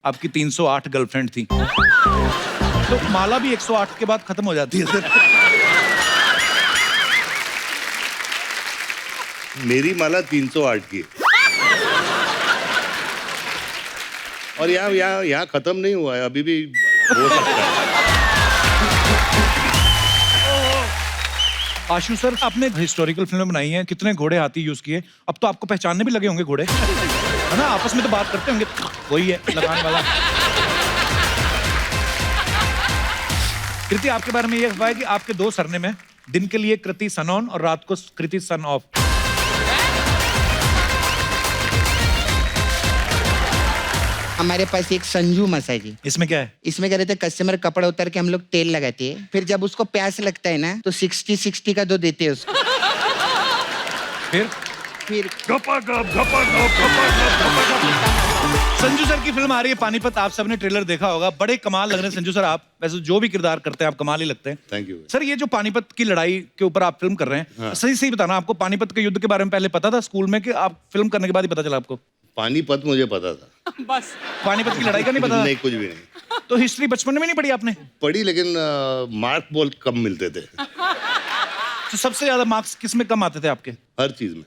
आपकी 308 गर्लफ्रेंड थी तो माला भी 108 के बाद खत्म हो जाती है सर। मेरी माला 308 की है। और यहाँ खत्म नहीं हुआ है, अभी भी हो सकता है। आशु सर, आपने हिस्टोरिकल फिल्म बनाई है, कितने घोड़े हाथी यूज किए, अब तो आपको पहचानने भी लगे होंगे घोड़े, है ना? आपस में तो बात करते होंगे, वही है लगाने वाला। कृति, आपके बारे में ये अफवाह है कि आपके दो सरनेम है, दिन के लिए कृति सन ऑन और रात को कृति सन ऑफ। हमारे पास एक संजू मसाज है। इसमें क्या है? इसमें क्या रहता है, कस्टमर कपड़ा उतार के हम लोग तेल लगाते हैं, फिर जब उसको प्यास लगता है ना तो 60-60 का दो देते हैं उसको। फिर संजू सर की फिल्म आ रही है पानीपत, आप सबने ट्रेलर देखा होगा, बड़े कमाल लग रहे हैं संजू सर। आप वैसे जो भी किरदार करते हैं आप कमाल ही लगते हैं। थैंक यू सर, ये जो पानीपत की लड़ाई के ऊपर आप फिल्म कर रहे हैं, हाँ। सही सही बताना, आपको पानीपत के युद्ध के बारे में पहले पता था स्कूल में कि आप फिल्म करने के बाद ही पता चला आपको? पानीपत मुझे पता था, बस पानीपत की लड़ाई का नहीं पता था? नहीं, कुछ भी नहीं तो हिस्ट्री बचपन में नहीं पढ़ी आपने? पढ़ी, लेकिन मार्क बहुत कम मिलते थे। तो सबसे ज्यादा मार्क्स किस में कम आते थे आपके? हर चीज में।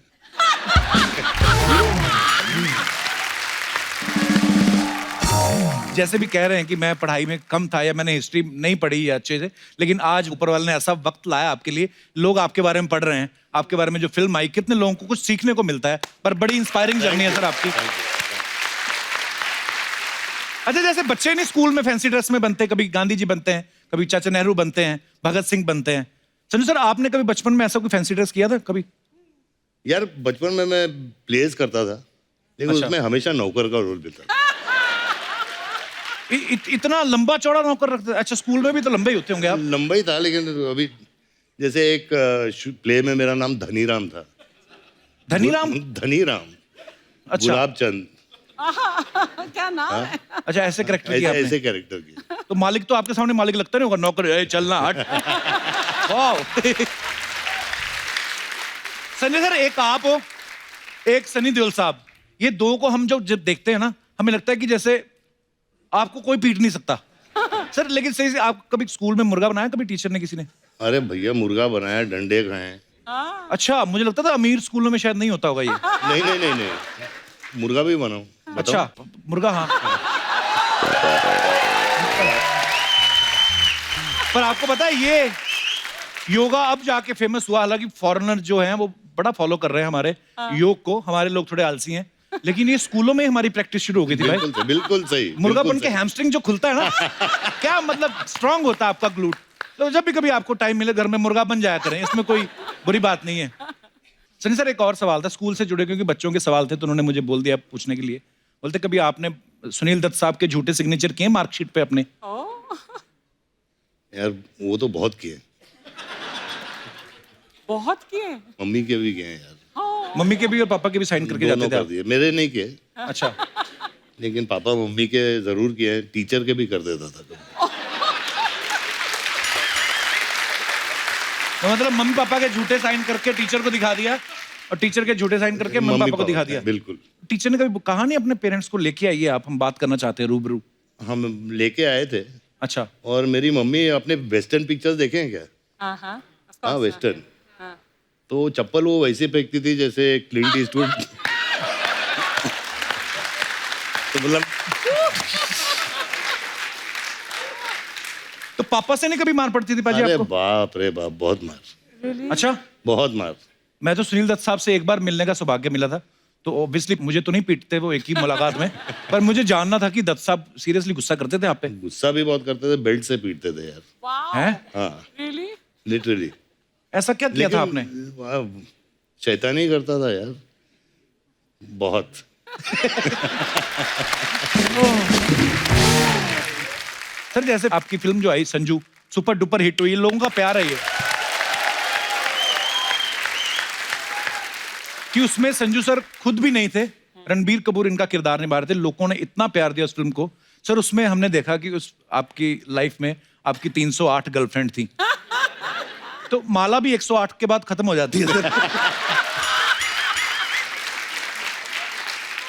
जैसे भी कह रहे हैं कि मैं पढ़ाई में कम था या मैंने हिस्ट्री नहीं पढ़ी है अच्छे से, लेकिन आज ऊपर वाले ने ऐसा वक्त लाया आपके लिए, लोग आपके बारे में पढ़ रहे हैं, आपके बारे में जो फिल्म आई, कितने लोगों को कुछ सीखने को मिलता है, पर बड़ी इंस्पायरिंग जर्नी है सर आपकी। अच्छा, जैसे बच्चे नहीं स्कूल में फैंसी ड्रेस में बनते हैं, कभी गांधी जी बनते हैं, कभी चाचा नेहरू बनते हैं, भगत सिंह बनते हैं। संजू सर, आपने कभी बचपन में ऐसा कोई फैंसी ड्रेस किया था कभी? यार बचपन में मैं प्लेस करता था, लेकिन अच्छा। उसमें हमेशा नौकर का रोल मिलता था। इतना लंबा चौड़ा नौकर रखते? अच्छा, स्कूल में भी तो लंबे ही होते होंगे आप। लंबा ही था, लेकिन अभी जैसे एक प्ले में मेरा नाम धनीराम था। धनीराम? धनीराम। अच्छा। गुलाब चंद। क्या नाम है? अच्छा, ऐसे कैरेक्टर किया आपने? ऐसे कैरेक्टर की। तो मालिक तो आपके सामने मालिक लगता नहीं होगा, नौकर ए, चलना हट। वाह। संजय सर, एक आप हो, एक सनी देओल साहब, ये दो को हम जब देखते हैं ना, हमें लगता है कि जैसे आपको कोई पीट नहीं सकता। सर, लेकिन सही से आप कभी स्कूल में मुर्गा बनाया कभी टीचर ने, किसी ने? अरे भैया, मुर्गा बनाया, डंडे खाए। अच्छा, मुझे लगता था अमीर स्कूलों में शायद नहीं होता होगा ये। नहीं नहीं नहीं नहीं, मुर्गा भी बनाऊं। अच्छा, मुर्गा, हाँ। पर आपको पता है ये योगा अब जाके फेमस हुआ, हालांकि फॉरेनर जो हैं वो बड़ा फॉलो कर रहे हैं हमारे योग को, हमारे लोग थोड़े आलसी हैं, लेकिन ये स्कूलों में हमारी प्रैक्टिस शुरू हो गई थी भाई। बिल्कुल सही। मुर्गा बिल्कुल बन के सही। हैमस्ट्रिंग जो खुलता है ना, क्या मतलब स्ट्रांग होता है आपका ग्लूट। तो जब भी कभी आपको टाइम मिले घर में मुर्गा बन जाया करें, इसमें कोई बुरी बात नहीं है। सनी सर, एक और सवाल था स्कूल से जुड़े, क्योंकि बच्चों के सवाल थे तो उन्होंने मुझे बोल दिया पूछने के लिए। बोलते, कभी आपने सुनील दत्त साहब के झूठे सिग्नेचर किए मार्कशीट पे अपने? यार वो तो बहुत किए, बहुत किए। मम्मी के भी किए हैं यार। मम्मी के भी और पापा के भी साइन करके दोनों जाते थे कर आप? दिए, मेरे नहीं किए, अच्छा। लेकिन पापा मम्मी के जरूर किए हैं, टीचर के भी कर देता था कभी। तो मतलब मम्मी पापा के झूठे साइन करके टीचर को दिखा दिया और टीचर के झूठे साइन करके मम्मी पापा को दिखा दिया? बिल्कुल। टीचर ने कभी कहा नहीं अपने पेरेंट्स को लेके आइए आप, हम बात करना चाहते हैं रूबरू? हम लेके आए थे। अच्छा। और मेरी मम्मी अपने वेस्टर्न पिक्चर्स देखे हैं क्या? हाँ, वेस्टर्न। तो चप्पल वो वैसे फेंकती थी जैसे क्लिंट ईस्टवुड। तो मतलब तो पापा से नहीं कभी मार पड़ती थी पाजी अरे आपको? बाप रे बाप, बहुत मार। अच्छा। बहुत मार। मैं तो सुनील दत्त साहब से एक बार मिलने का सौभाग्य मिला था, तो ऑब्वियसली मुझे तो नहीं पीटते वो एक ही मुलाकात में, पर मुझे जानना था कि दत्त साहब सीरियसली गुस्सा करते थे आप पे? गुस्सा भी बहुत करते थे, बेल्ट से पीटते थे यार। हैं? हाँ, Really? लिटरली। ऐसा क्या किया था आपने? शैतानी करता था यार, बहुत। सर, जैसे आपकी फिल्म जो आई संजू, सुपर डुपर हिट हुई, लोगों का प्यार है ये, कि उसमें संजू सर खुद भी नहीं थे, रणबीर कपूर इनका किरदार निभा रहे थे, लोगों ने इतना प्यार दिया उस फिल्म को। सर, उसमें हमने देखा कि उस आपकी लाइफ में आपकी 308 गर्लफ्रेंड थी, तो माला भी 108 के बाद खत्म हो जाती है सर।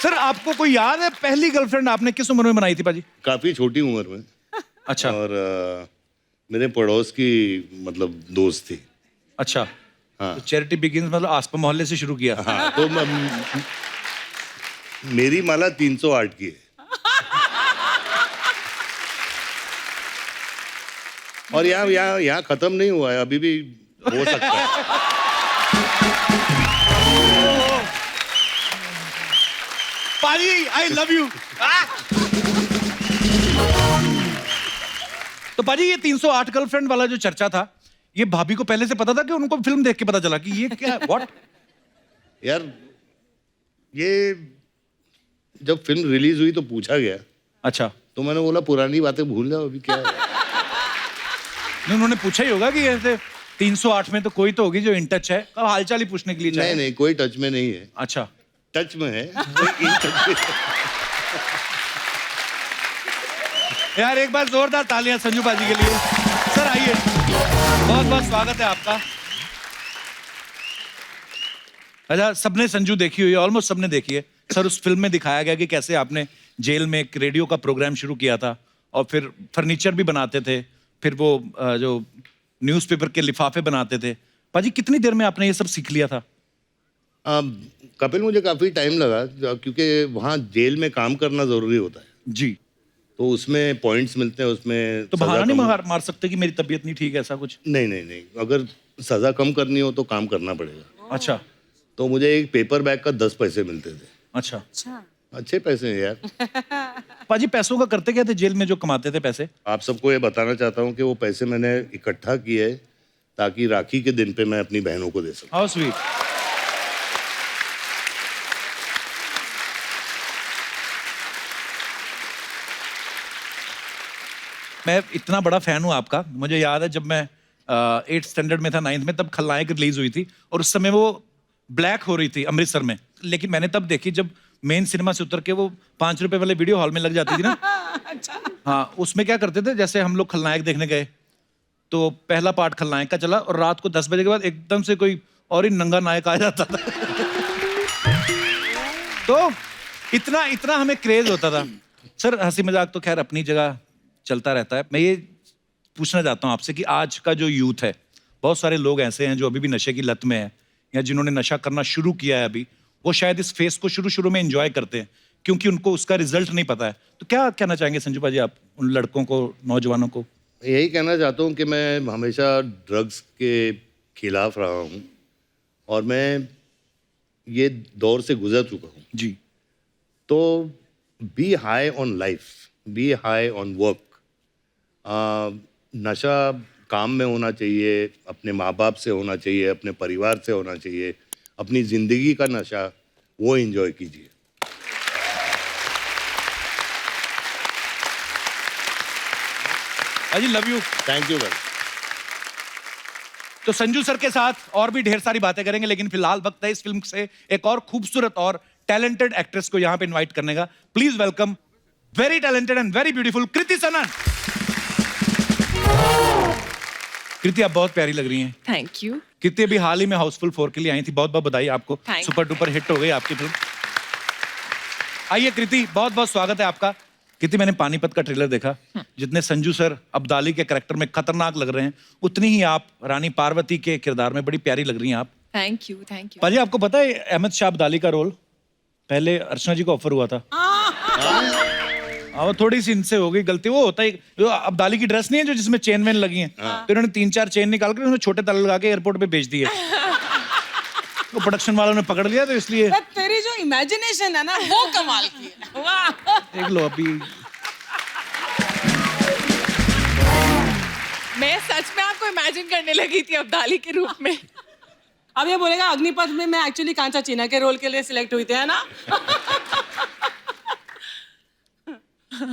सर आपको कोई याद है पहली गर्लफ्रेंड आपने किस उम्र में बनाई थी पाजी? काफी छोटी उम्र में। अच्छा। और मेरे पड़ोस की मतलब दोस्त थी। अच्छा। हाँ। तो चैरिटी बिगिंस मतलब आसपास मोहल्ले से शुरू किया। हाँ, तो मेरी माला 308 की है। और यहाँ खत्म नहीं हुआ है, अभी भी हो सकता है। पाजी आई लव यू। तो पाजी ये 308 गर्लफ्रेंड वाला जो चर्चा था, ये भाभी को पहले से पता था कि उनको फिल्म देख के पता चला कि ये क्या व्हाट? यार ये जब फिल्म रिलीज हुई तो पूछा गया, अच्छा। तो मैंने बोला पुरानी बातें भूल जाओ, अभी क्या है। नहीं, उन्होंने पूछा ही होगा कि ऐसे 308 में तो कोई तो होगी जो इन टच है, अब हालचाल ही पूछने के लिए चाहे। नहीं, कोई टच में नहीं है। अच्छा। टच में है, कोई इन टच में। यार एक बार जोरदार तालियां संजू पाजी के लिए। सर आइए, बहुत बहुत स्वागत है आपका। अच्छा, सबने संजू देखी हुई है, ऑलमोस्ट सबने देखी है। सर उस फिल्म में दिखाया गया कि कैसे आपने जेल में एक रेडियो का प्रोग्राम शुरू किया था और फिर फर्नीचर भी बनाते थे, फिर वो जो न्यूज़पेपर के लिफाफे बनाते थे। पाजी कितनी देर में आपने ये सब सीख लिया था? कपिल मुझे काफी टाइम लगा, क्योंकि वहाँ जेल में काम करना जरूरी होता है। जी। तो उसमें पॉइंट्स मिलते हैं, उसमें तो बहाना नहीं मार सकते कि मेरी तबीयत नहीं ठीक है, ऐसा कुछ? नहीं, अगर सजा कम करनी हो तो काम करना पड़ेगा। अच्छा। तो मुझे एक पेपर बैग का 10 पैसे मिलते थे। अच्छा। अच्छे पैसे हैं यार। पाजी पैसों का करते क्या थे जेल में जो कमाते थे पैसे? आप सबको ये बताना चाहता हूँ कि वो पैसे मैंने इकट्ठा किए ताकि राखी के दिन पे मैं अपनी बहनों को दे सकूं। How sweet. मैं इतना बड़ा फैन हूँ आपका। मुझे याद है जब मैं 8th स्टैंडर्ड में था, 9th में, तब खलनायक रिलीज हुई थी और उस समय वो ब्लैक हो रही थी अमृतसर में, लेकिन मैंने तब देखी जब मेन सिनेमा से उतर के वो 5 रुपए वाले वीडियो हॉल में लग जाती थी ना। अच्छा। हाँ, उसमें क्या करते थे, जैसे हम लोग खलनायक देखने गए तो पहला पार्ट खलनायक का चला और रात को 10 बजे के बाद एकदम से कोई और ही नंगा नायक आ जाता था। तो इतना हमें क्रेज होता था। सर हंसी मजाक तो खैर अपनी जगह चलता रहता है। मैं ये पूछना चाहता हूँ आपसे कि आज का जो यूथ है, बहुत सारे लोग ऐसे हैं जो अभी भी नशे की लत में है या जिन्होंने नशा करना शुरू किया है अभी, वो शायद इस फेस को शुरू में एंजॉय करते हैं क्योंकि उनको उसका रिजल्ट नहीं पता है। तो क्या कहना चाहेंगे संजू पाजी आप उन लड़कों को, नौजवानों को? यही कहना चाहता हूँ कि मैं हमेशा ड्रग्स के खिलाफ रहा हूँ और मैं ये दौर से गुजर चुका हूँ जी। तो be high on life, be high on work. नशा काम में होना चाहिए, अपने माँ बाप से होना चाहिए, अपने परिवार से होना चाहिए। अपनी जिंदगी का नशा वो एंजॉय कीजिए। अजी लव यू। थैंक यू भाई। तो संजू सर के साथ और भी ढेर सारी बातें करेंगे, लेकिन फिलहाल वक्त है इस फिल्म से एक और खूबसूरत और टैलेंटेड एक्ट्रेस को यहां पे इनवाइट करने का। Please welcome very talented and very beautiful Kriti Sanon. Kriti आप बहुत प्यारी लग रही हैं। Thank you. कृति अभी हाल ही में हाउसफुल 4 के लिए आई थी, बहुत बहुत बधाई आपको। Thank सुपर डुपर हिट हो गई आपकी फिल्म। आइए कृति, बहुत बहुत स्वागत है आपका। कृति मैंने पानीपत का ट्रेलर देखा, जितने संजू सर अब्दाली के कैरेक्टर में खतरनाक लग रहे हैं, उतनी ही आप रानी पार्वती के किरदार में बड़ी प्यारी लग रही हैं आप। Thank you, thank you. पाजी आपको पता है अहमद शाह अब्दाली का रोल पहले अर्चना जी को ऑफर हुआ था। वो थोड़ी सी इनसे हो गई गलती। वो होता है जो अब्दाली की ड्रेस नहीं है जो जिसमें चेन वेन लगी हैं, तो इन्होंने 3-4 चेन निकाल कर उन्होंने छोटे ताले लगा के एयरपोर्ट पे बेच दिए। तो प्रोडक्शन वालों ने पकड़ लिया, तो इसलिए तेरी जो इमेजिनेशन है ना वो कमाल की है। वाह। देख लो अभी। मैं सच में आपको इमेजिन करने लगी थी अब्दाली के रूप में। अब ये बोलेगा अग्निपथ में मैं एक्चुअली कांचा चीना के रोल के लिए सिलेक्ट हुई थी, है ना?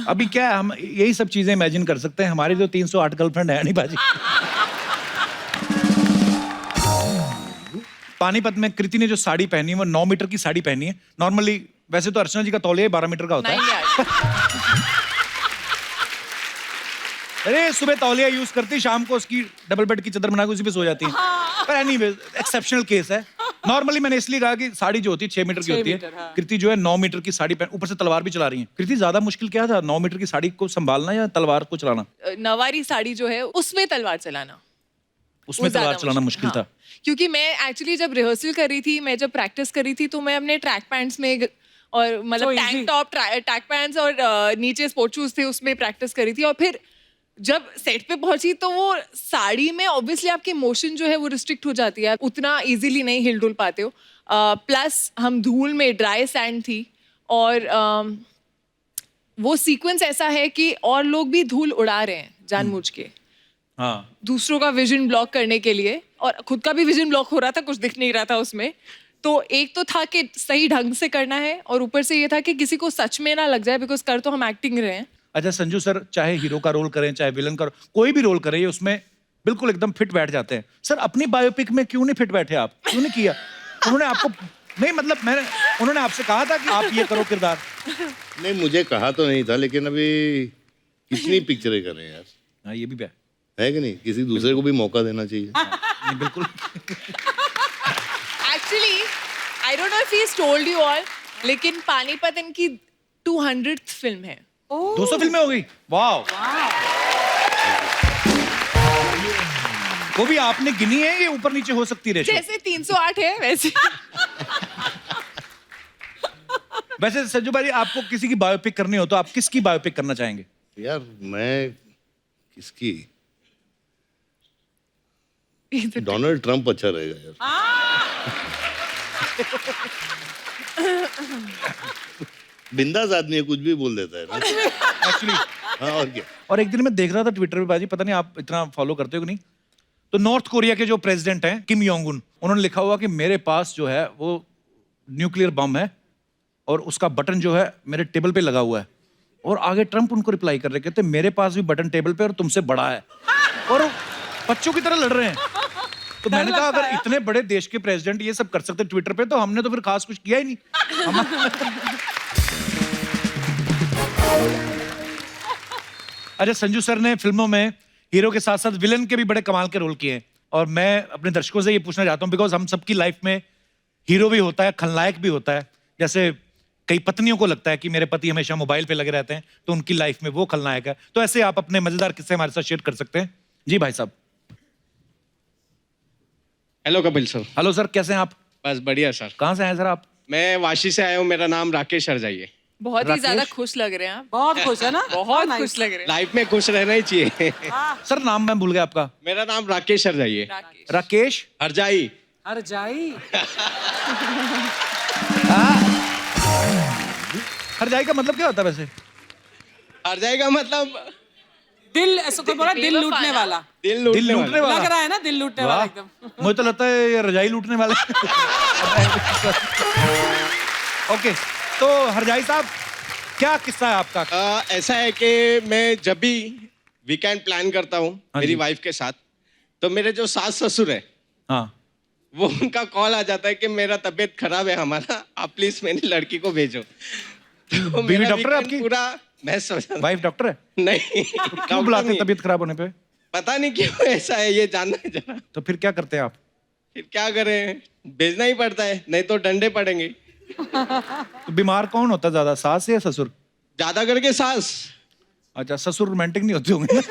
अभी क्या है, हम यही सब चीजें इमेजिन कर सकते हैं। हमारी जो 308 गर्लफ्रेंड है नहीं बाजी। पानीपत में कृति ने जो साड़ी पहनी है वो 9 मीटर की साड़ी पहनी है। नॉर्मली वैसे तो अर्चना जी का तौलिया 12 मीटर का होता है। अरे सुबह तौलिया यूज करती, शाम को उसकी डबल बेड की चादर बना के उसी पे सो जाती है। पर एनीवे एक्सेप्शनल केस है। नॉर्मली मैंने इसलिए कहा कि साड़ी जो होती है 6 मीटर की 6 होती है, मीटर, हाँ। कृति जो है 9 मीटर की साड़ी पहन ऊपर से तलवार भी चला रही है। कृति ज्यादा मुश्किल क्या था, 9 मीटर की साड़ी को संभालना या तलवार को चलाना? नवारी साड़ी जो है उसमें तलवार चलाना, उसमें वो तलवार ज्यादा चलाना मुश्किल हाँ। था। क्योंकि मैं एक्चुअली जब रिहर्सल कर रही थी, मैं जब प्रैक्टिस कर रही थी, तो मैं अपने ट्रैक पैंट्स में और मतलब So easy. Tank top, track pants और नीचे स्पोर्ट शूज थे, उसमें प्रैक्टिस करी थी। और फिर जब सेट पे पहुंची तो वो साड़ी में ऑब्वियसली आपकी मोशन जो है वो रिस्ट्रिक्ट हो जाती है, उतना इजीली नहीं हिल डुल पाते हो। प्लस हम धूल में, ड्राई सैंड थी, और वो सीक्वेंस ऐसा है कि और लोग भी धूल उड़ा रहे हैं जानबूझ के, हाँ दूसरों का विजन ब्लॉक करने के लिए, और खुद का भी विजन ब्लॉक हो रहा था, कुछ दिख नहीं रहा था उसमें। तो एक तो था कि सही ढंग से करना है, और ऊपर से ये था कि किसी को सच में ना लग जाए, बिकॉज कर तो हम एक्टिंग रहे हैं। अच्छा संजू सर, चाहे हीरो का रोल करें चाहे विलन का, कोई भी रोल करें, ये उसमें बिल्कुल एकदम फिट बैठ जाते हैं। सर अपनी बायोपिक में क्यों नहीं फिट बैठे आप, क्यों नहीं किया? उन्होंने आपको नहीं, मतलब मैंने, उन्होंने आपसे कहा था कि आप ये करो किरदार? नहीं, मुझे कहा तो नहीं था, लेकिन अभी कितनी पिक्चरें कर रहे हैं यार, हाँ ये भी है कि नहीं? किसी दूसरे को भी मौका देना चाहिए। नहीं, बिल्कुल। Actually I don't know if he told you all, लेकिन पानीपत इनकी 200th फिल्म है। 200 फिल्में हो गई, वाह। वो भी आपने गिनी है, ये ऊपर नीचे हो सकती है? जैसे 308 है वैसे। वैसे संजू भाई, आपको किसी की बायोपिक करनी हो तो आप किसकी बायोपिक करना चाहेंगे? यार मैं किसकी, डोनाल्ड ट्रंप अच्छा रहेगा यार। बिंदास आदमी है, कुछ भी बोल देता है ना। एक्चुअली हाँ, और क्या। और एक दिन मैं देख रहा था ट्विटर पे बाजी, पता नहीं आप इतना फॉलो करते हो कि नहीं, तो नॉर्थ कोरिया के जो प्रेसिडेंट हैं किम योंग उन, उन्होंने लिखा हुआ कि मेरे पास जो है वो न्यूक्लियर बम है और उसका बटन जो है मेरे टेबल पे लगा हुआ है। और आगे ट्रंप उनको रिप्लाई कर रहे, कहते मेरे पास भी बटन टेबल पे और तुमसे बड़ा है, और बच्चों की तरह लड़ रहे हैं। तो मैंने कहा अगर इतने बड़े देश के प्रेसिडेंट ये सब कर सकते ट्विटर पे, तो हमने तो फिर खास कुछ किया ही नहीं। अच्छा संजू सर ने फिल्मों में हीरो के साथ साथ विलन के भी बड़े कमाल के रोल किए हैं, और मैं अपने दर्शकों से ये पूछना चाहता हूँ, बिकॉज हम सबकी लाइफ में हीरो भी होता है, खलनायक भी होता है। जैसे कई पत्नियों को लगता है कि मेरे पति हमेशा मोबाइल पे लगे रहते हैं, तो उनकी लाइफ में वो खलनायक है। तो ऐसे आप अपने मजेदार किस्से हमारे साथ शेयर कर सकते हैं। जी भाई साहब। Hello Kapil sir. Hello sir, कैसे हैं आप? बस बढ़िया सर। कहाँ से आए सर आप? मैं वाशी से आया हूँ, मेरा नाम राकेश हरजाई है। बहुत ही राकेश? ज्यादा खुश लग रहे हैं आप। बहुत खुश है ना? बहुत nice. खुश लग रहे हैं। लाइफ में खुश रहना ही चाहिए। सर नाम मैं भूल गया आपका। मेरा नाम राकेश हरजाई है। राकेश। राकेश हरजाई। हर जाई। हरजाई का मतलब क्या होता है वैसे? हरजाई का मतलब दिल, ऐसा कोई बोला दिल लूटने वाला। दिल दिल लूटने वाला। लग रहा है ना दिल लूटने वाला वाह, एकदम। मुझे तो लगता है ये रजाई लूटने वाले। ओके, तो हरजाई साहब क्या किस्सा है आपका? ऐसा है कि मैं जब भी वीकेंड प्लान करता हूँ हाँ मेरी जी। वाइफ के साथ, तो मेरे जो सास ससुर है हाँ, वो उनका कॉल आ जाता है कि मेरा तबीयत खराब है हमारा, आप प्लीज मेरी लड़की को भेजो। तो बीवी मेरा डॉक्टर है weekend आपकी? पूरा मैस हो जाता है। वाइफ डॉक्टर है? नहीं, क्यों डॉक्टर बुलाते नहीं है। तबीयत खराब होने पे? पता नहीं क्यों ऐसा है, ये जानना है जरा। तो फिर क्या करते हैं आप? फिर क्या करें, भेजना ही पड़ता है, नहीं तो डंडे पड़ेंगे। तो बीमार कौन होता है ज्यादा, सास या ससुर? ज्यादा करके सास। अच्छा, ससुर रोमांटिक नहीं होते होंगे।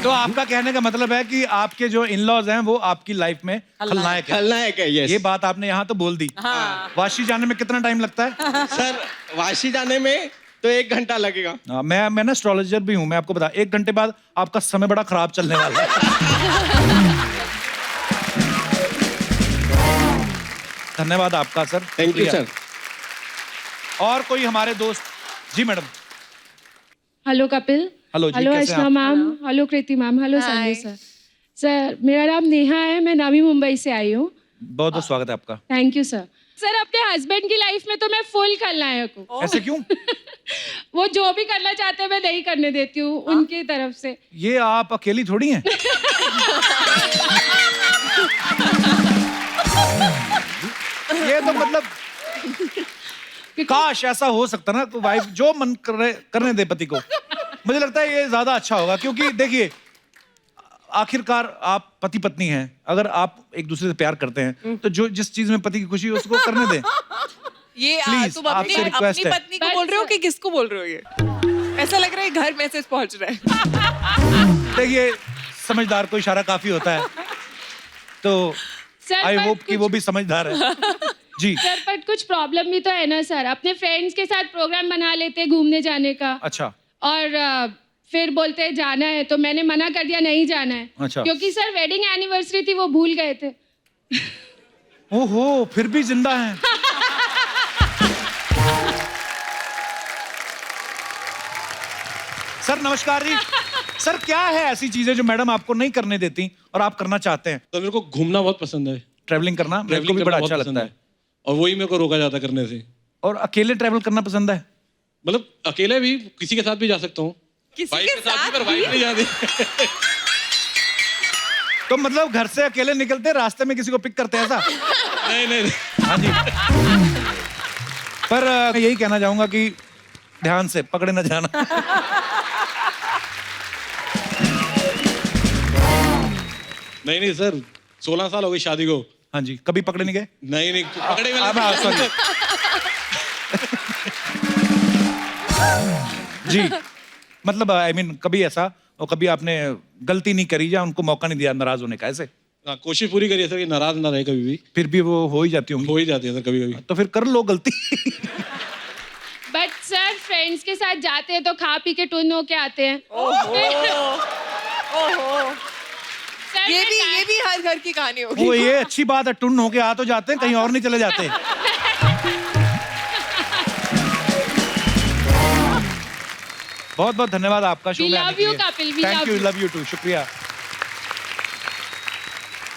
तो आपका कहने का मतलब है कि आपके जो इन-लॉज हैं वो आपकी लाइफ में खलनायक है। खलनायक है, यस। ये बात आपने यहाँ तो बोल दी। हाँ। वाशी जाने में कितना टाइम लगता है? सर वाशी जाने में तो 1 घंटा लगेगा। हाँ, मैं ना एस्ट्रोलॉजर भी हूँ, मैं आपको बता, 1 घंटे बाद आपका समय बड़ा खराब चलने वाला है। धन्यवाद आपका सर। थैंक यू शुक्रिया। सर। और कोई हमारे दोस्त? जी मैडम। हेलो कपिल। हेलो जी, हेलो कैसे हैं अर्चना आप? Ma'am. Hello Kriti ma'am. Hello Hi. Sanjay sir. Sir मेरा नाम नेहा है, मैं नवी मुंबई से आई हूँ। बहुत बहुत स्वागत है आपका। Thank you sir. सर अपने हस्बैंड की लाइफ में तो मैं फुल खलनायक हूँ। ऐसे क्यों? वो जो भी करना चाहते हैं मैं नहीं करने देती हूँ उनकी तरफ से। ये आप अकेली थोड़ी हैं। ये तो मतलब काश ऐसा हो सकता ना, तो वाइफ जो मन करने दे पति को। मुझे लगता है ये ज्यादा अच्छा होगा, क्योंकि देखिए आखिरकार आप पति पत्नी हैं, अगर आप एक दूसरे से प्यार करते हैं तो जो जिस चीज में पति की खुशी है उसको करने दें। ये Please, तुम अपनी आपसे request अपनी है। पत्नी को बोल रहे हो कि किसको बोल रहे हो? ये ऐसा लग रहा है घर मैसेज पहुंच रहा है। देखिए समझदार को इशारा काफी होता है, तो सर, आई पर होप कि वो भी समझदार है। जी सर पर कुछ प्रॉब्लम भी तो है ना सर, अपने फ्रेंड्स के साथ प्रोग्राम बना लेते हैं घूमने जाने का, अच्छा और फिर बोलते हैं जाना है, तो मैंने मना कर दिया नहीं जाना है। अच्छा। क्योंकि सर वेडिंग एनिवर्सरी थी, वो भूल गए थे। ओहो फिर भी जिंदा हैं। सर नमस्कार जी। सर क्या है ऐसी चीजें जो मैडम आपको नहीं करने देती और आप करना चाहते हैं? तो मेरे को घूमना बहुत पसंद है, ट्रैवलिंग करना मेरे को ट्रैवलिंग भी करना बड़ा बहुत अच्छा पसंद लगता है। और वही मेरे को रोका जाता करने से। और अकेले ट्रैवल करना पसंद है? मतलब अकेले भी, किसी के साथ भी जा सकता हूँ, किसी वाइफ के के साथ भी, साथ पर वाइफ नहीं जाती। तो मतलब घर से अकेले निकलते रास्ते में किसी को पिक करते हैं ऐसा? नहीं नहीं नहीं। हाँ जी। पर मैं यही कहना चाहूंगा कि ध्यान से पकड़े न जाना। नहीं नहीं सर, 16 साल हो गई शादी को। हाँ जी, कभी पकड़े नहीं गए? नहीं नहीं, पकड़े में अब सॉरी जी, मतलब आई मीन कभी ऐसा, और कभी आपने गलती नहीं करी या उनको मौका नहीं दिया नाराज होने का ऐसे? हाँ, कोशिश पूरी करिए सर कि नाराज ना रहे कभी भी। फिर भी वो हो ही जाती होंगी। हो ही जाती है सर कभी कभी। तो फिर कर लो गलती। बट सर फ्रेंड्स के साथ जाते हैं तो खा पी के टुन होके आते हैं। सर, ये भी हर घर की कहानी होगी। वो ये अच्छी बात है, टुन होके आ तो जाते हैं, कहीं और नहीं चले जाते। बहुत बहुत धन्यवाद आपका शो We में आने love के you, लिए। Kapil, we Thank love you, you. love you too, शुक्रिया।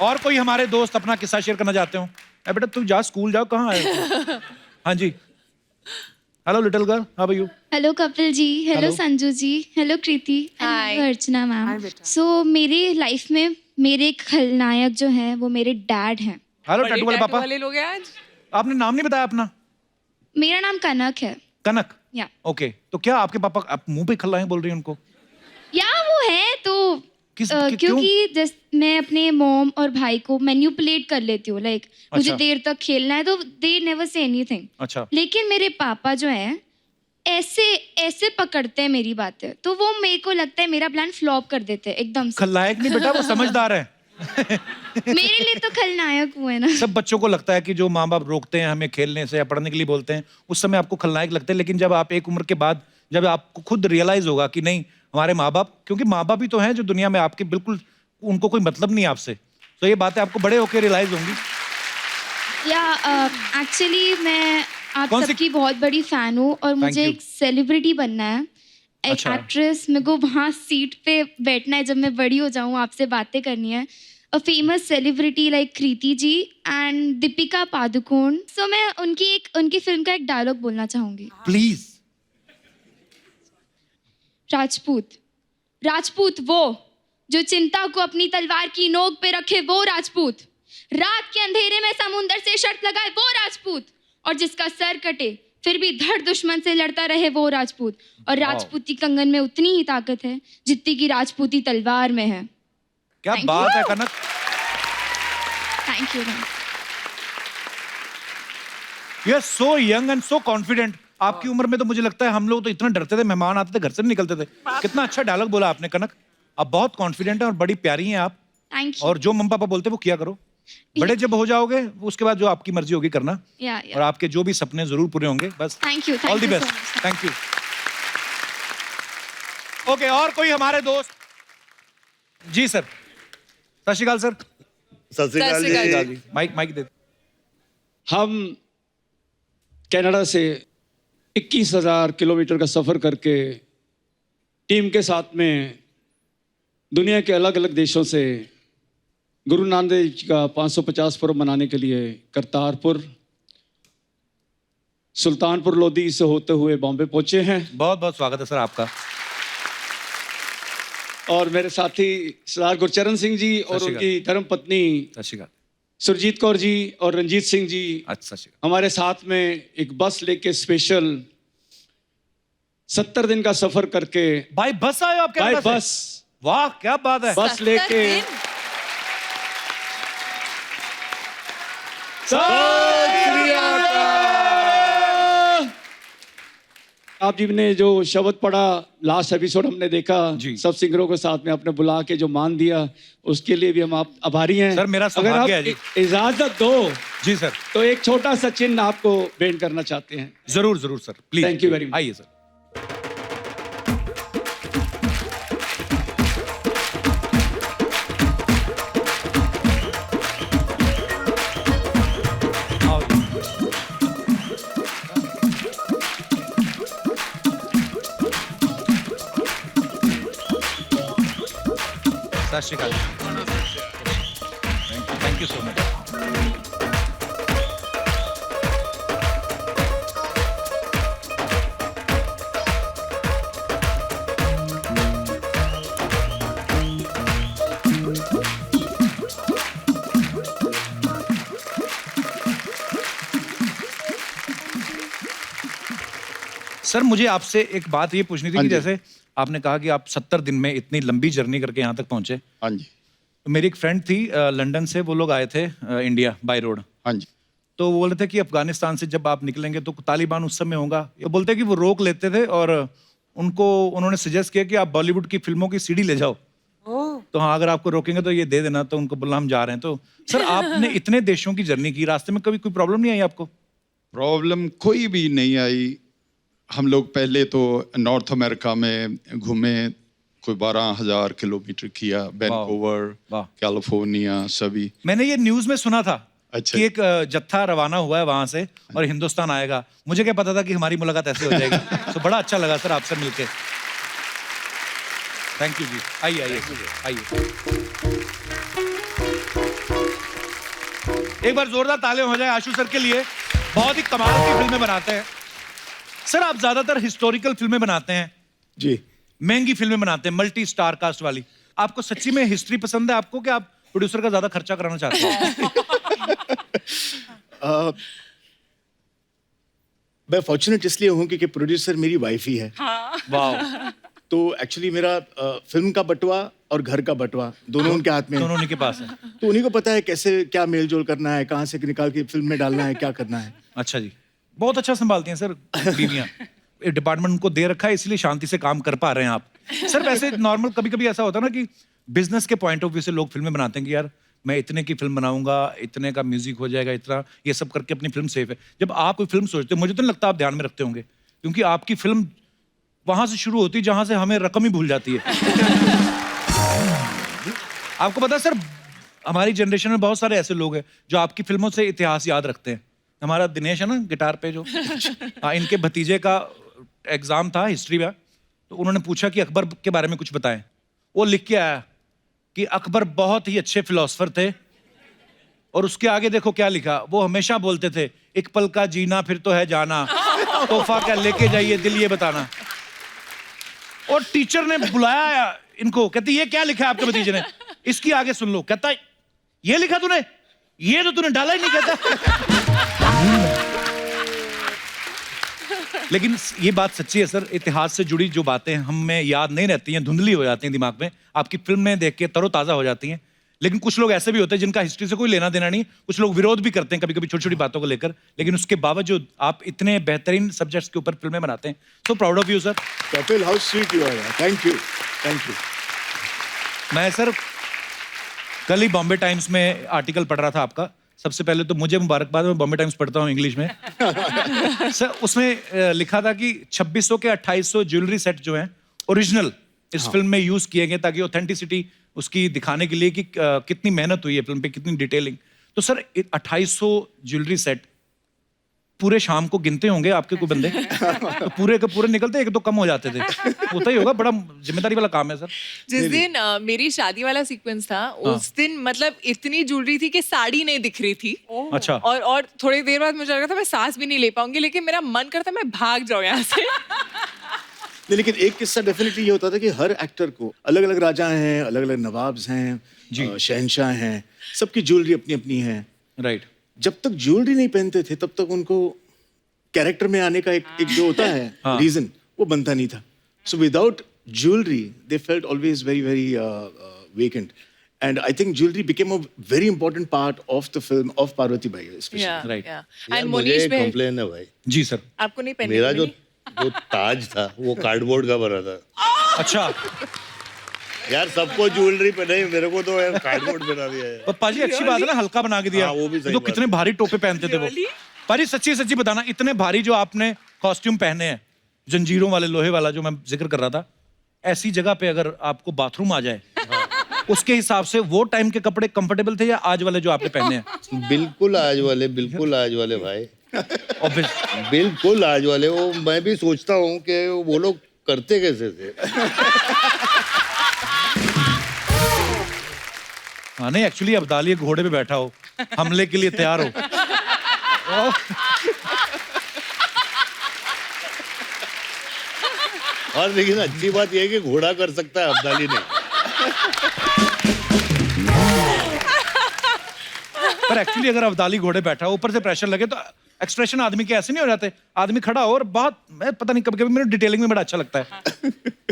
और कोई हमारे दोस्त अपना किस्सा शेयर करना चाहते हो? ए बेटा तू जा, स्कूल जाओ, कहाँ आए हो? हाँ जी। Hello little girl, how are you? Hello Kapil ji, hello Hello. Sanju ji, hello Kriti, Hi. Hello Archana ma'am. Hi, बेटा। सो मेरी लाइफ में मेरे खलनायक जो हैं वो मेरे डैड हैं। हेलो बड़े टैटू वाले टैटू पापा। वाले लोग हैं आज। आपने नाम नहीं बताया अपना? मेरा नाम कनक है। कनक। या ओके, तो क्या आपके पापा आप मुंह पे खल्लाएं बोल रही हैं उनको? वो है तो क्यों? क्योंकि जैसे मैं अपने मॉम और भाई को मैन्युपुलेट कर लेती हूँ, लाइक मुझे अच्छा। देर तक खेलना है तो दे नेवर से एनीथिंग। अच्छा। लेकिन मेरे पापा जो हैं ऐसे ऐसे पकड़ते हैं मेरी बातें, तो वो मेरे को लगता है मेरा प्लान फ्लॉप कर देते हैं एकदम से। खलनायक नहीं बेटा, वो समझदार है। मेरे लिए तो खलनायक हुए ना। सब बच्चों को लगता है कि जो माँ बाप रोकते हैं हमें खेलने से या पढ़ने के लिए बोलते हैं, उस समय आपको खलनायक लगते हैं, लेकिन जब आप एक उम्र के बाद जब आपको खुद रियलाइज होगा कि नहीं हमारे माँ बाप, क्योंकि माँ बाप ही तो हैं जो दुनिया में आपके बिल्कुल उनको कोई मतलब नहीं है आपसे, तो ये बातें आपको बड़े होकर रियलाइज होंगी। या एक्चुअली मैं आप कौन सी- सबकी बहुत बड़ी फैन हूँ और मुझे you. एक सेलिब्रिटी बनना है, एक अच्छा। एक्ट्रेस। मेरे को वहाँ सीट पे बैठना है जब मैं बड़ी हो जाऊँ, आपसे बातें करनी है। A famous celebrity like Kriti ji and Deepika Padukone. So मैं उनकी फिल्म का एक डायलॉग बोलना चाहूंगी। प्लीज। राजपूत, राजपूत वो जो चिंता को अपनी तलवार की नोक पे रखे, वो राजपूत। रात के अंधेरे में समुंदर से शर्त लगाए, वो राजपूत। और जिसका सर कटे फिर भी धड़ दुश्मन से लड़ता रहे, वो राजपूत। और राजपूती कंगन में उतनी ही ताकत है जितनी की राजपूती तलवार में है। क्या Thank बात you. है Kanak. Thank you. You are so young and so confident. आपकी उम्र में तो मुझे लगता है हम लोग तो इतना डरते थे, मेहमान आते थे घर से नहीं निकलते थे। कितना अच्छा डायलॉग बोला आपने कनक। आप बहुत कॉन्फिडेंट हैं और बड़ी प्यारी हैं आप। Thank you. और जो मम्मी पापा बोलते हैं वो किया करो। बड़े जब हो जाओगे उसके बाद जो आपकी मर्जी होगी करना, और आपके जो भी सपने जरूर पूरे होंगे। बस thank you. All the thank you best. Thank you. Okay, और कोई हमारे दोस्त? जी सर। सत श्री अकाल सर। सत श्री अकाल सत श्री अकाल जी। माइक माइक दे। हम कनाडा से 21,000 किलोमीटर का सफ़र करके टीम के साथ में दुनिया के अलग अलग देशों से गुरु नानक देव जी का 550 पर्व मनाने के लिए करतारपुर, सुल्तानपुर लोधी से होते हुए बॉम्बे पहुंचे हैं। बहुत बहुत स्वागत है सर आपका। और मेरे साथी सरदार गुरचरण सिंह जी और सत श्री उनकी धर्म पत्नी सत श्री अकाल। सुरजीत कौर जी और रंजीत सिंह जी अच्छा, सत श्री अकाल। हमारे साथ में एक बस लेके स्पेशल 70 दिन का सफर करके बाय बस आए हो आप बाय कनाडा से? बस वाह क्या बात है। बस लेके आप जी ने जो शब्द पढ़ा, लास्ट एपिसोड हमने देखा जी। सब सिंगरों को साथ में आपने बुला के जो मान दिया, उसके लिए भी हम आप आभारी हैं सर, मेरा अगर आप सौभाग्य है जी। इजाजत दो जी सर, तो एक छोटा सा चिन्ह आपको भेंट करना चाहते हैं। जरूर जरूर sir, please. Thank you very much. आइए सर। आओ जी। सत श्री अकाल। Thank you so much. Sir मुझे आपसे एक बात ये पूछनी थी हाँ कि जी। जैसे आपने कहा कि आप 70 दिन में इतनी लंबी जर्नी करके यहाँ तक पहुंचे। हाँ जी, तो मेरी एक फ्रेंड थी लंदन से, वो लोग आए थे इंडिया बाय रोड। हाँ जी। तो वो बोल रहे थे कि अफगानिस्तान से जब आप निकलेंगे तो तालिबान उस समय होगा। ये बोलते कि वो रोक लेते थे और उन्होंने सजेस्ट किया कि आप बॉलीवुड की फिल्मों की सीडी ले जाओ। तो हाँ, अगर आपको रोकेंगे तो ये दे देना। तो उनको बोला हम जा रहे हैं। तो सर आपने इतने देशों की जर्नी की, रास्ते में कभी कोई प्रॉब्लम नहीं आई आपको? प्रॉब्लम कोई भी नहीं आई। हम लोग पहले तो नॉर्थ अमेरिका में घूमे, कोई 12,000 किलोमीटर किया, वैंकूवर, वाह। कैलिफोर्निया सभी। मैंने ये न्यूज में सुना था अच्छा। कि एक जत्था रवाना हुआ है वहां से और हिंदुस्तान आएगा। मुझे क्या पता था कि हमारी मुलाकात ऐसे हो जाएगी। तो बड़ा अच्छा लगा सर आपसे मिलके। थैंक यू जी। आइए आइए आइए। एक बार जोरदार तालियां हो जाए आशु सर के लिए। बहुत ही कमाल की फिल्में बनाते हैं सर। आप ज्यादातर हिस्टोरिकल फिल्में बनाते हैं जी, महंगी फिल्में बनाते हैं, मल्टी स्टार कास्ट वाली। आपको सच्ची में हिस्ट्री पसंद है आपको, कि आप प्रोड्यूसर का ज्यादा खर्चा कराना चाहते हैं? मैं फॉर्चुनेट इसलिए हूँ क्योंकि प्रोड्यूसर मेरी वाइफ ही है। वाह, तो एक्चुअली मेरा फिल्म का बटवा और घर का बटवा दोनों उनके हाथ में है। दोनों उन्हीं के पास है। तो उन्हीं को पता है कैसे क्या मेल जोल करना है, कहाँ से निकाल के फिल्म में डालना है, क्या करना है। अच्छा जी, बहुत अच्छा संभालती हैं सर बीवियां। डिपार्टमेंट उनको दे रखा है, इसलिए शांति से काम कर पा रहे हैं आप। सर वैसे नॉर्मल कभी कभी ऐसा होता है ना कि बिजनेस के पॉइंट ऑफ व्यू से लोग फिल्में बनाते हैं कि यार मैं इतने की फिल्म बनाऊंगा, इतने का म्यूजिक हो जाएगा, इतना ये सब करके अपनी फिल्म सेफ है। जब आप कोई फिल्म सोचते हो, मुझे तो नहीं लगता आप ध्यान में रखते होंगे, क्योंकि आपकी फिल्म वहां से शुरू होती है जहां से हमें रकम ही भूल जाती है। आपको पता है सर, हमारी जनरेशन में बहुत सारे ऐसे लोग हैं जो आपकी फिल्मों से इतिहास याद रखते हैं। हमारा दिनेश है ना गिटार पे जो, हाँ, इनके भतीजे का एग्जाम था हिस्ट्री का। तो उन्होंने पूछा कि अकबर के बारे में कुछ बताएं। वो लिख के आया कि अकबर बहुत ही अच्छे फिलोसफर थे। और उसके आगे देखो क्या लिखा, वो हमेशा बोलते थे एक पल का जीना फिर तो है जाना, तोहफा क्या लेके जाइए दिल ये बताना। और टीचर ने बुलाया इनको, कहती ये क्या लिखा है आपके भतीजे ने, इसकी आगे सुन लो। कहता ये लिखा तूने, ये तो तूने डाला ही नहीं। कहता लेकिन ये बात सच्ची है सर, इतिहास से जुड़ी जो बातें हमें याद नहीं रहती हैं, धुंधली हो जाती हैं दिमाग में, आपकी फिल्में देख के तरोताजा हो जाती हैं। लेकिन कुछ लोग ऐसे भी होते हैं जिनका हिस्ट्री से कोई लेना देना नहीं, कुछ लोग विरोध भी करते हैं कभी कभी छोटी छोटी बातों को लेकर, लेकिन उसके बावजूद आप इतने बेहतरीन सब्जेक्ट्स के ऊपर फिल्में बनाते हैं। So proud of you sir. Kapil, how sweet you are. Thank you, thank you. मैं सर कल ही बॉम्बे टाइम्स में आर्टिकल पढ़ रहा था आपका। सबसे पहले तो मुझे मुबारकबाद, मैं बॉम्बे टाइम्स पढ़ता हूँ इंग्लिश में। सर उसमें लिखा था कि 2600 के 2800 ज्वेलरी सेट जो हैं ओरिजिनल इस फिल्म में यूज किए गए, ताकि ऑथेंटिसिटी उसकी दिखाने के लिए कि कितनी मेहनत हुई है फिल्म पे, कितनी डिटेलिंग। तो सर 2800 ज्वेलरी सेट पूरे शाम को गिनते होंगे आपके कोई बंदे? तो पूरे के पूरे निकलते, एक तो कम हो जाते थे। होता ही होगा, बड़ा जिम्मेदारी वाला काम है सर। जिस दिन मेरी शादी वाला सीक्वेंस था, उस दिन मतलब इतनी ज्वेलरी थी कि साड़ी नहीं दिख रही थी। अच्छा। और थोड़ी देर बाद मुझे लगा था मैं सांस भी नहीं ले पाऊंगी, लेकिन मेरा मन करता मैं भाग जाऊं यहाँ से। नहीं, लेकिन एक किस्सा डेफिनेटली ये होता था कि हर एक्टर को अलग अलग राजा हैं, अलग अलग नवाब्स हैं, शहनशाह हैं, सबकी ज्वेलरी अपनी अपनी है। राइट। जब तक ज्वेलरी नहीं पहनते थे तब तक उनको कैरेक्टर में आने का एक जो होता है रीजन, वो बनता नहीं था। So without jewelry, they felt always very, very vacant. And I think jewelry became a very important part of the film of Parvati Bai, especially. Yeah, Right. yeah. यार, And मुझे Monish एक bhai, complain है भाई, जी sir. आपको नहीं पहनने मेरा को जो मिली? जो ताज था वो कार्डबोर्ड का बना था। अच्छा, यार सबको ज्वेलरी पे नहीं, मेरे को तो यार कार्डबोर्ड बना दिया है। पर पाजी अच्छी बात है ना, हल्का बना के दिया। हाँ, वो भी सही तो बात कितने है। भारी टोपे पहनते थे वो। पाजी सच्ची सच्ची बताना, इतने भारी जो आपने कॉस्ट्यूम पहने हैं, जंजीरों वाले, लोहे वाला जो मैं जिक्र कर रहा था, ऐसी जगह पे अगर आपको बाथरूम आ जाए, उसके हिसाब से वो टाइम के कपड़े कंफर्टेबल थे या आज वाले जो आपने पहने हैं? बिल्कुल आज वाले भाई, Obvious। बिल्कुल आज वाले। वो मैं भी सोचता हूँ कि वो लोग करते कैसे थे। हाँ नहीं, एक्चुअली अब्दाली घोड़े पे बैठा हो, हमले के लिए तैयार हो। और लेकिन अच्छी बात यह है कि घोड़ा कर सकता है, अब्दाली नहीं। पर एक्चुअली अगर अब्दाली घोड़े बैठा हो, ऊपर से प्रेशर लगे तो एक्सप्रेशन आदमी के ऐसे नहीं हो जाते। आदमी खड़ा हो और बहुत, मैं पता नहीं, कभी कभी मेरे डिटेलिंग में बड़ा अच्छा लगता है।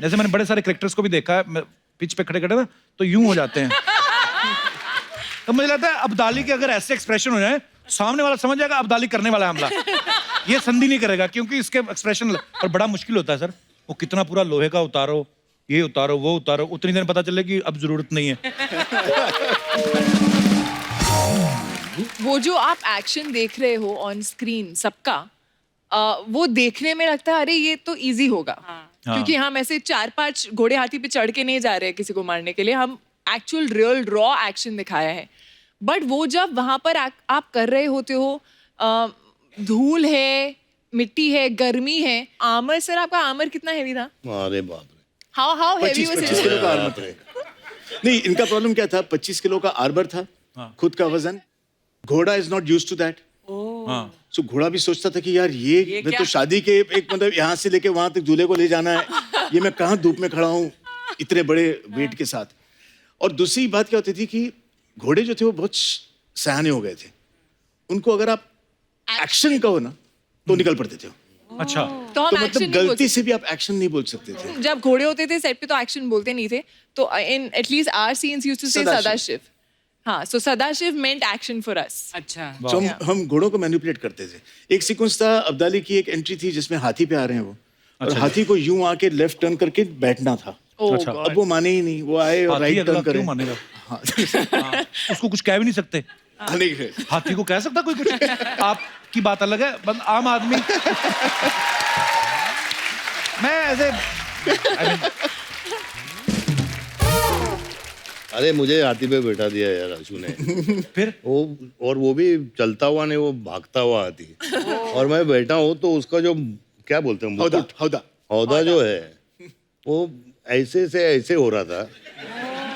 जैसे मैंने बड़े सारे क्रिकेटर्स को भी देखा है, पिच पे खड़े खड़े ना तो यूं हो जाते हैं। तो मुझे लगता है अब्दाली के अगर ऐसे एक्सप्रेशन हो जाए, सामने वाला समझ जाएगा अब्दाली करने वाला है हमला। ये संधि नहीं करेगा, क्योंकि इसके एक्सप्रेशन और बड़ा मुश्किल होता है सर। वो कितना पूरा लोहे का उतारो, ये उतारो, वो उतारो, उतनी देर पता चले कि अब जरूरत नहीं है। वो जो आप एक्शन देख रहे हो ऑन स्क्रीन सबका, वो देखने में लगता है अरे ये तो इजी होगा। क्योंकि हम ऐसे 4-5 घोड़े हाथी पे चढ़ के नहीं जा रहे हैं किसी को मारने के लिए, हम एक्चुअल रियल रॉ एक्शन दिखाया है। बट वो जब वहां पर आप कर रहे होते हो, धूल है, मिट्टी है, गर्मी है, आर्मर, सर आपका आर्मर कितना हेवी था? अरे बाप रे, हाउ हेवी 25 किलो का आर्मर था। नहीं, इनका प्रॉब्लम क्या था, 25 किलो का आर्मर था, खुद का वजन। घोड़ा is not used to that. So घोड़ा भी सोचता था कि यार ये मैं तो शादी के एक मतलब यहाँ से लेके वहां तक दूल्हे को ले जाना है, ये मैं कहाँ धूप में खड़ा हूँ इतने बड़े वेट के साथ। और दूसरी बात क्या होती थी कि घोड़े जो थे वो बहुत सयाने हो गए थे, उनको अगर आप एक्शन कहो ना तो निकल पड़ते थे। अच्छा, तो हम तो एक्शन मतलब गलती से भी आप एक्शन नहीं बोल सकते थे। जब घोड़े होते थे सेट पे तो एक्शन बोलते नहीं थे, तो in at least our scenes used to say Sadashiv. Sadashiv. हाँ, so Sadashiv meant action for us. अच्छा। तो हम घोड़ों को मैनिपुलेट करते थे। एक सीक्वेंस था, अब्दाली की एक एंट्री थी जिसमें हाथी पे आ रहे हैं वो, और हाथी को यूं आके लेफ्ट टर्न करके बैठना था। अच्छा। अब वो माने ही नहीं, वो आए और हाथी राइट अगला टर्न करे। क्यों मानेगा? हाँ। हाँ, उसको कुछ कह भी नहीं सकते। नहीं, हाथी को कह सकता कोई कुछ? आपकी बात अलग है, बस आम आदमी। मैं ऐसे अरे मुझे हाथी पे बैठा दिया यार आशु ने। फिर वो, और वो भी चलता हुआ नहीं, वो भागता हुआ हाथी। और मैं बैठा हूँ तो उसका जो क्या बोलते हैं, हौदा, मुकुट, हौदा। हौदा जो है वो ऐसे से ऐसे हो रहा था,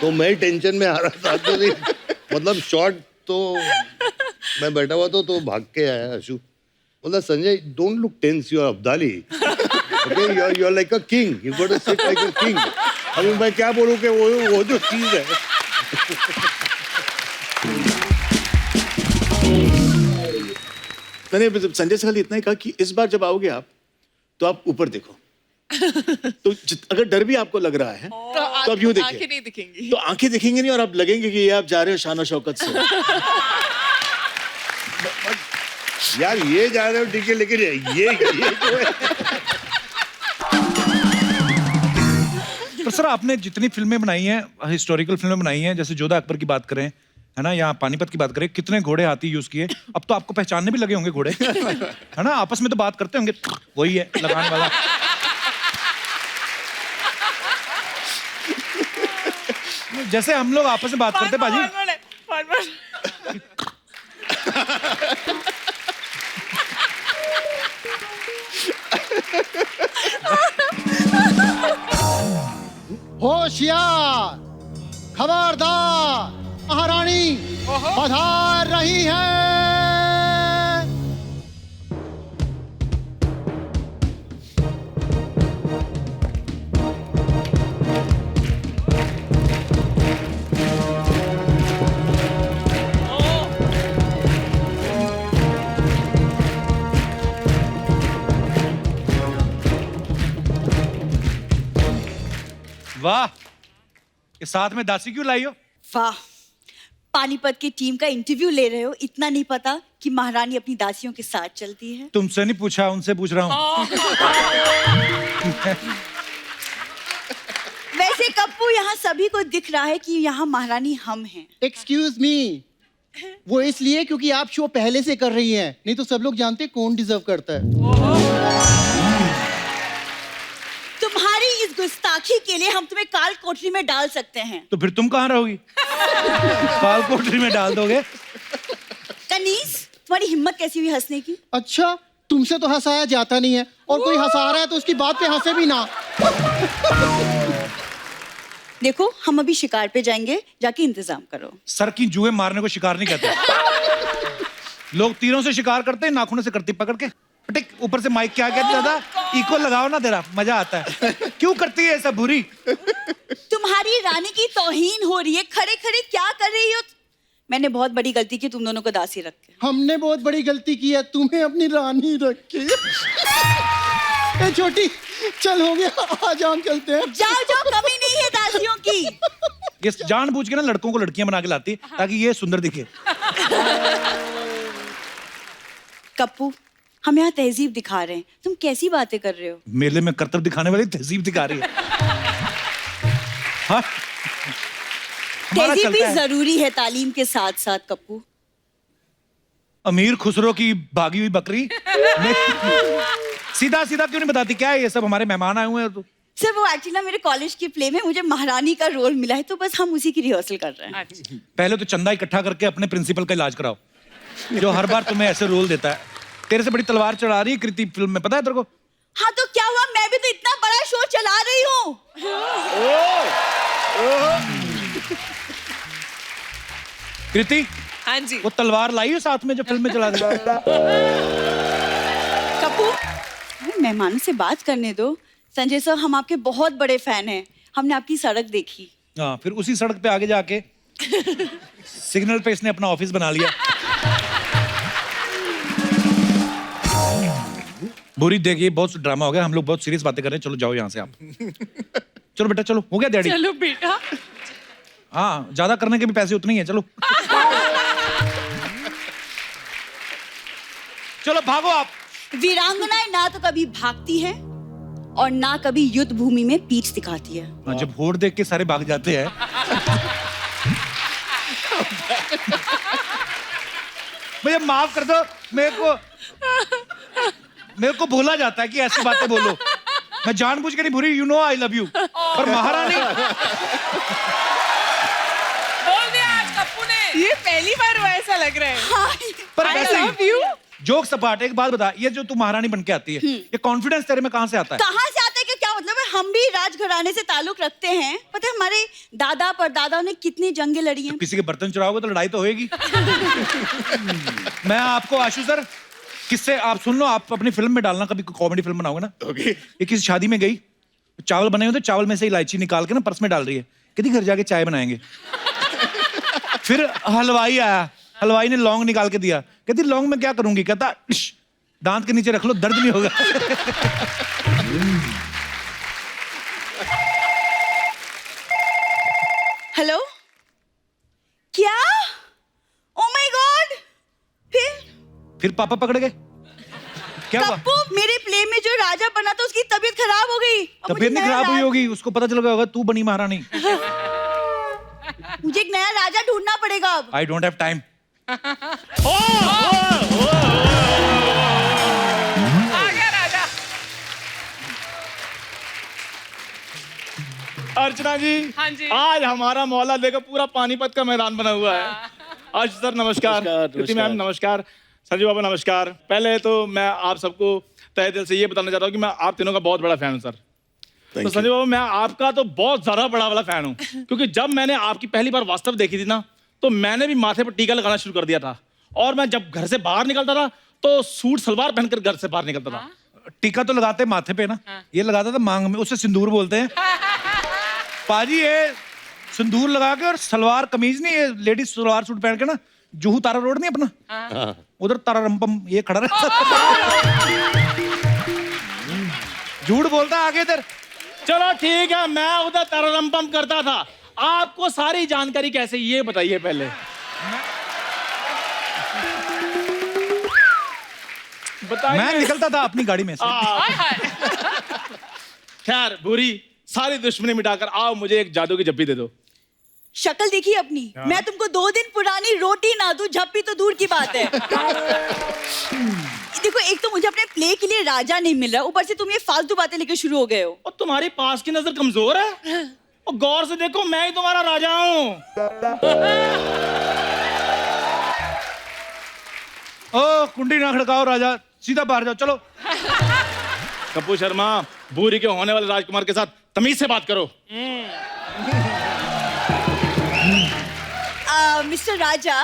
तो मैं टेंशन में आ रहा था। तो मतलब शॉट तो मैं बैठा हुआ तो भाग के आया आशु, बोला Sanjay don't look tense, you are Abdali, okay, you are like a king, you got to sit like a king. अभी मैं क्या बोलूं कि वो जो चीज है। मैंने संजय से खाली इतना ही कहा कि इस बार जब आओगे आप तो आप ऊपर देखो। तो अगर डर भी आपको लग रहा है तो आप यूं देखिए, आंखें नहीं दिखेंगी। तो आंखें दिखेंगी नहीं और आप लगेंगे कि ये आप जा रहे हो शान और शौकत से। यार ये जा रहे हो ठीक है, लेकिन ये जो है। तो सर आपने जितनी फिल्में बनाई हैं, हिस्टोरिकल फिल्में बनाई हैं, जैसे जोधा अकबर की बात करें, है ना, यहाँ पानीपत की बात करें, कितने घोड़े हाथी यूज किए। अब तो आपको पहचानने भी लगे होंगे घोड़े, है ना, आपस में तो बात करते होंगे, वही है लगाने वाला। जैसे हम लोग आपस में बात करते पाजी। होशियार, खबरदार, महारानी पधार रही है। वाह, ये साथ में दासी क्यों लाई हो? वाह, पानीपत की टीम का इंटरव्यू ले रहे हो, इतना नहीं पता कि महारानी अपनी दासियों के साथ चलती है। तुमसे नहीं पूछा, उनसे पूछ रहा हूँ। वैसे कप्पू, यहाँ सभी को दिख रहा है कि यहाँ महारानी हम हैं। एक्सक्यूज मी, वो इसलिए क्योंकि आप शो पहले से कर रही हैं, नहीं तो सब लोग जानते हैं कौन डिजर्व करता है। तुम्हारी इस गुस्ताखी के लिए हम तुम्हें काल कोठरी में डाल सकते हैं। तो फिर तुम कहाँ रहोगी? काल कोठरी में डाल दोगे? कनीज, तुम्हारी हिम्मत कैसी हुई हंसने की? अच्छा, तुमसे तो हंसाया जाता नहीं है, और कोई हंसा रहा है तो उसकी बात पे हंसे भी ना। देखो, हम अभी शिकार पे जाएंगे, जाके इंतजाम करो। सर की जुए मारने को शिकार नहीं कहते। लोग तीरों से शिकार करते हैं, नाखूनों से करती पकड़ के। टिक, ऊपर से माइक क्या कहते दादा, इको लगाओ ना, तेरा मजा आता है। क्यों करती है ऐसा बुरी? तुम्हारी रानी की तौहीन हो रही है, खड़े खड़े क्या कर रही हो? मैंने बहुत बड़ी गलती की तुम दोनों को दासी रख के। हमने बहुत बड़ी गलती की है, तुम्हें अपनी रानी रख के। ए छोटी, चल हो गया, आज हम चलते हैं। जाओ जाओ, कमी नहीं है दासियों की। ये जानबूझ के ना लड़कों को लड़कियां बना के लाती है ताकि ये सुंदर दिखे। कप्पू, हम यहाँ तहजीब दिखा रहे हैं, तुम कैसी बातें कर रहे हो? मेले में करतब दिखाने वाली तहजीब दिखा रही है। हाँ? तहजीब भी जरूरी है तालीम के साथ साथ कप्पू। अमीर खुसरो की भागी हुई बकरी सीधा सीधा क्यों नहीं बताती? क्या है ये सब? हमारे मेहमान आए हुए हैं। तो सर, वो एक्चुअली ना मेरे कॉलेज की प्ले में मुझे महारानी का रोल मिला है, तो बस हम उसी की रिहर्सल कर रहे हैं। पहले तो चंदा इकट्ठा करके अपने प्रिंसिपल का इलाज कराओ, जो हर बार तुम्हें ऐसे रोल देता है। तेरे से बड़ी तलवार चढ़ा रही है कृति फिल्म में, पता है तेरे को? हाँ, तो क्या हुआ? मैं भी तो इतना बड़ा शो चला रही हूँ। कृति, हाँ जी, वो तलवार लाई हो साथ में जो फिल्म में चला दिया? कप्पू, मेहमानों से बात करने दो। संजय सर, हम आपके बहुत बड़े फैन हैं, हमने आपकी सड़क देखी। हाँ, फिर उसी सड़क पे आगे जाके सिग्नल पे इसने अपना ऑफिस बना लिया। बुरी, देखिए बहुत ड्रामा हो गया, हम लोग बहुत सीरियस बातें कर रहे हैं। चलो जाओ यहाँ से आप। चलो बेटा चलो, हो गया डैडी? चलो बेटा। हाँ, ज्यादा करने के भी पैसे उतने ही है। चलो चलो भागो आप। वीरांगनाएं ना तो कभी भागती है और ना कभी युद्ध भूमि में पीठ दिखाती है। हाँ, जब होड़ देख के सारे भाग जाते हैं। मुझे माफ कर दो, मेरे को भूला जाता है कि ऐसी बातें बोलो। मैं जानबूझ के नहीं भूली, you know I love you. पर महारानी, बोल दिया आज कप्पू ने। ये पहली बार हुआ ऐसा लग रहा है। हाँ, पर I वैसे love you। जोक सपाट। एक बात बता, ये जो तू महारानी बन के आती है, ये कॉन्फिडेंस तेरे में कहाँ से आता है? कहाँ से आता है कि क्या मतलब है? हम भी राजघराने से ताल्लुक रखते हैं। पता है हमारे दादा परदादा ने कितनी जंगें लड़ी हैं। किसी के बर्तन चुराओगे तो लड़ाई तो होएगी। मैं आपको आशु सर किससे आप सुन लो, आप अपनी फिल्म में डालना, कभी कॉमेडी फिल्म बनाओगे ना। ओके। ये किसी शादी में गई, चावल बने हुए थे, चावल में से इलायची निकाल के ना पर्स में डाल रही है, कहती घर जाके चाय बनाएंगे। फिर हलवाई आया, हलवाई ने लौंग निकाल के दिया, कहती लौंग में क्या करूंगी? कहता दांत के नीचे रख लो, दर्द नहीं होगा। हेलो, क्या? Oh my God! फिर पापा पकड़ गए? क्या हुआ? कप्पू, मेरे प्ले में जो राजा बना था उसकी तबीयत खराब हो गई। अब तबीयत नहीं खराब हुई होगी, उसको पता चल गया होगा तू बनी महारानी। मुझे एक नया राजा ढूंढना पड़ेगा अब। I don't have time. Archana ji, हाँ जी। आज हमारा मौला देखो पूरा पानीपत का मैदान बना हुआ है। आज सर नमस्कार, कृति मैम नमस्कार, संजय बाबा नमस्कार। पहले तो मैं आप सबको तहे दिल से ये बताना चाहता हूँ कि मैं आप तीनों का बहुत बड़ा फैन हूँ सर। तो संजय बाबा, मैं आपका तो बहुत ज्यादा बड़ा वाला फैन हूँ, क्योंकि जब मैंने आपकी पहली बार वास्तव देखी थी ना, तो मैंने भी माथे पर टीका लगाना शुरू कर दिया था। और मैं जब घर से बाहर निकलता था तो सूट सलवार पहनकर घर से बाहर निकलता था। टीका तो लगाते माथे पे ना, ये लगाता था मांग में, उसे सिंदूर बोलते हैं। पाजी ये सिंदूर लगा के और सलवार कमीज नहीं, ये लेडीज सलवार सूट पहन के ना, जुहू तारा रोड नहीं अपना, उधर तारा रंपम ये खड़ा रहता। झूठ बोलता आगे इधर। चलो ठीक है, मैं उधर तररम करता था, आपको सारी जानकारी कैसे, ये बताइए पहले। बताइए। मैं निकलता था अपनी गाड़ी में से। खैर बुरी सारी दुश्मनी मिटाकर आओ, मुझे एक जादू की जप्पी दे दो। शक्ल देखी अपनी, मैं तुमको 2 दिन पुरानी रोटी ना दूं, झप्पी तो दूर की बात है। देखो, एक तो मुझे अपने प्ले के लिए राजा नहीं मिल रहा, ऊपर से तुम ये फालतू बातें लेके शुरू हो गए हो। और तुम्हारी पास की नजर कमजोर है, और गौर से देखो, मैं ही तुम्हारा राजा हूँ। ओ कुंडी ना खड़काओ राजा, सीधा बाहर जाओ, चलो। कपूर शर्मा, भूरी के होने वाले राजकुमार के साथ तमीज से बात करो। मिस्टर राजा,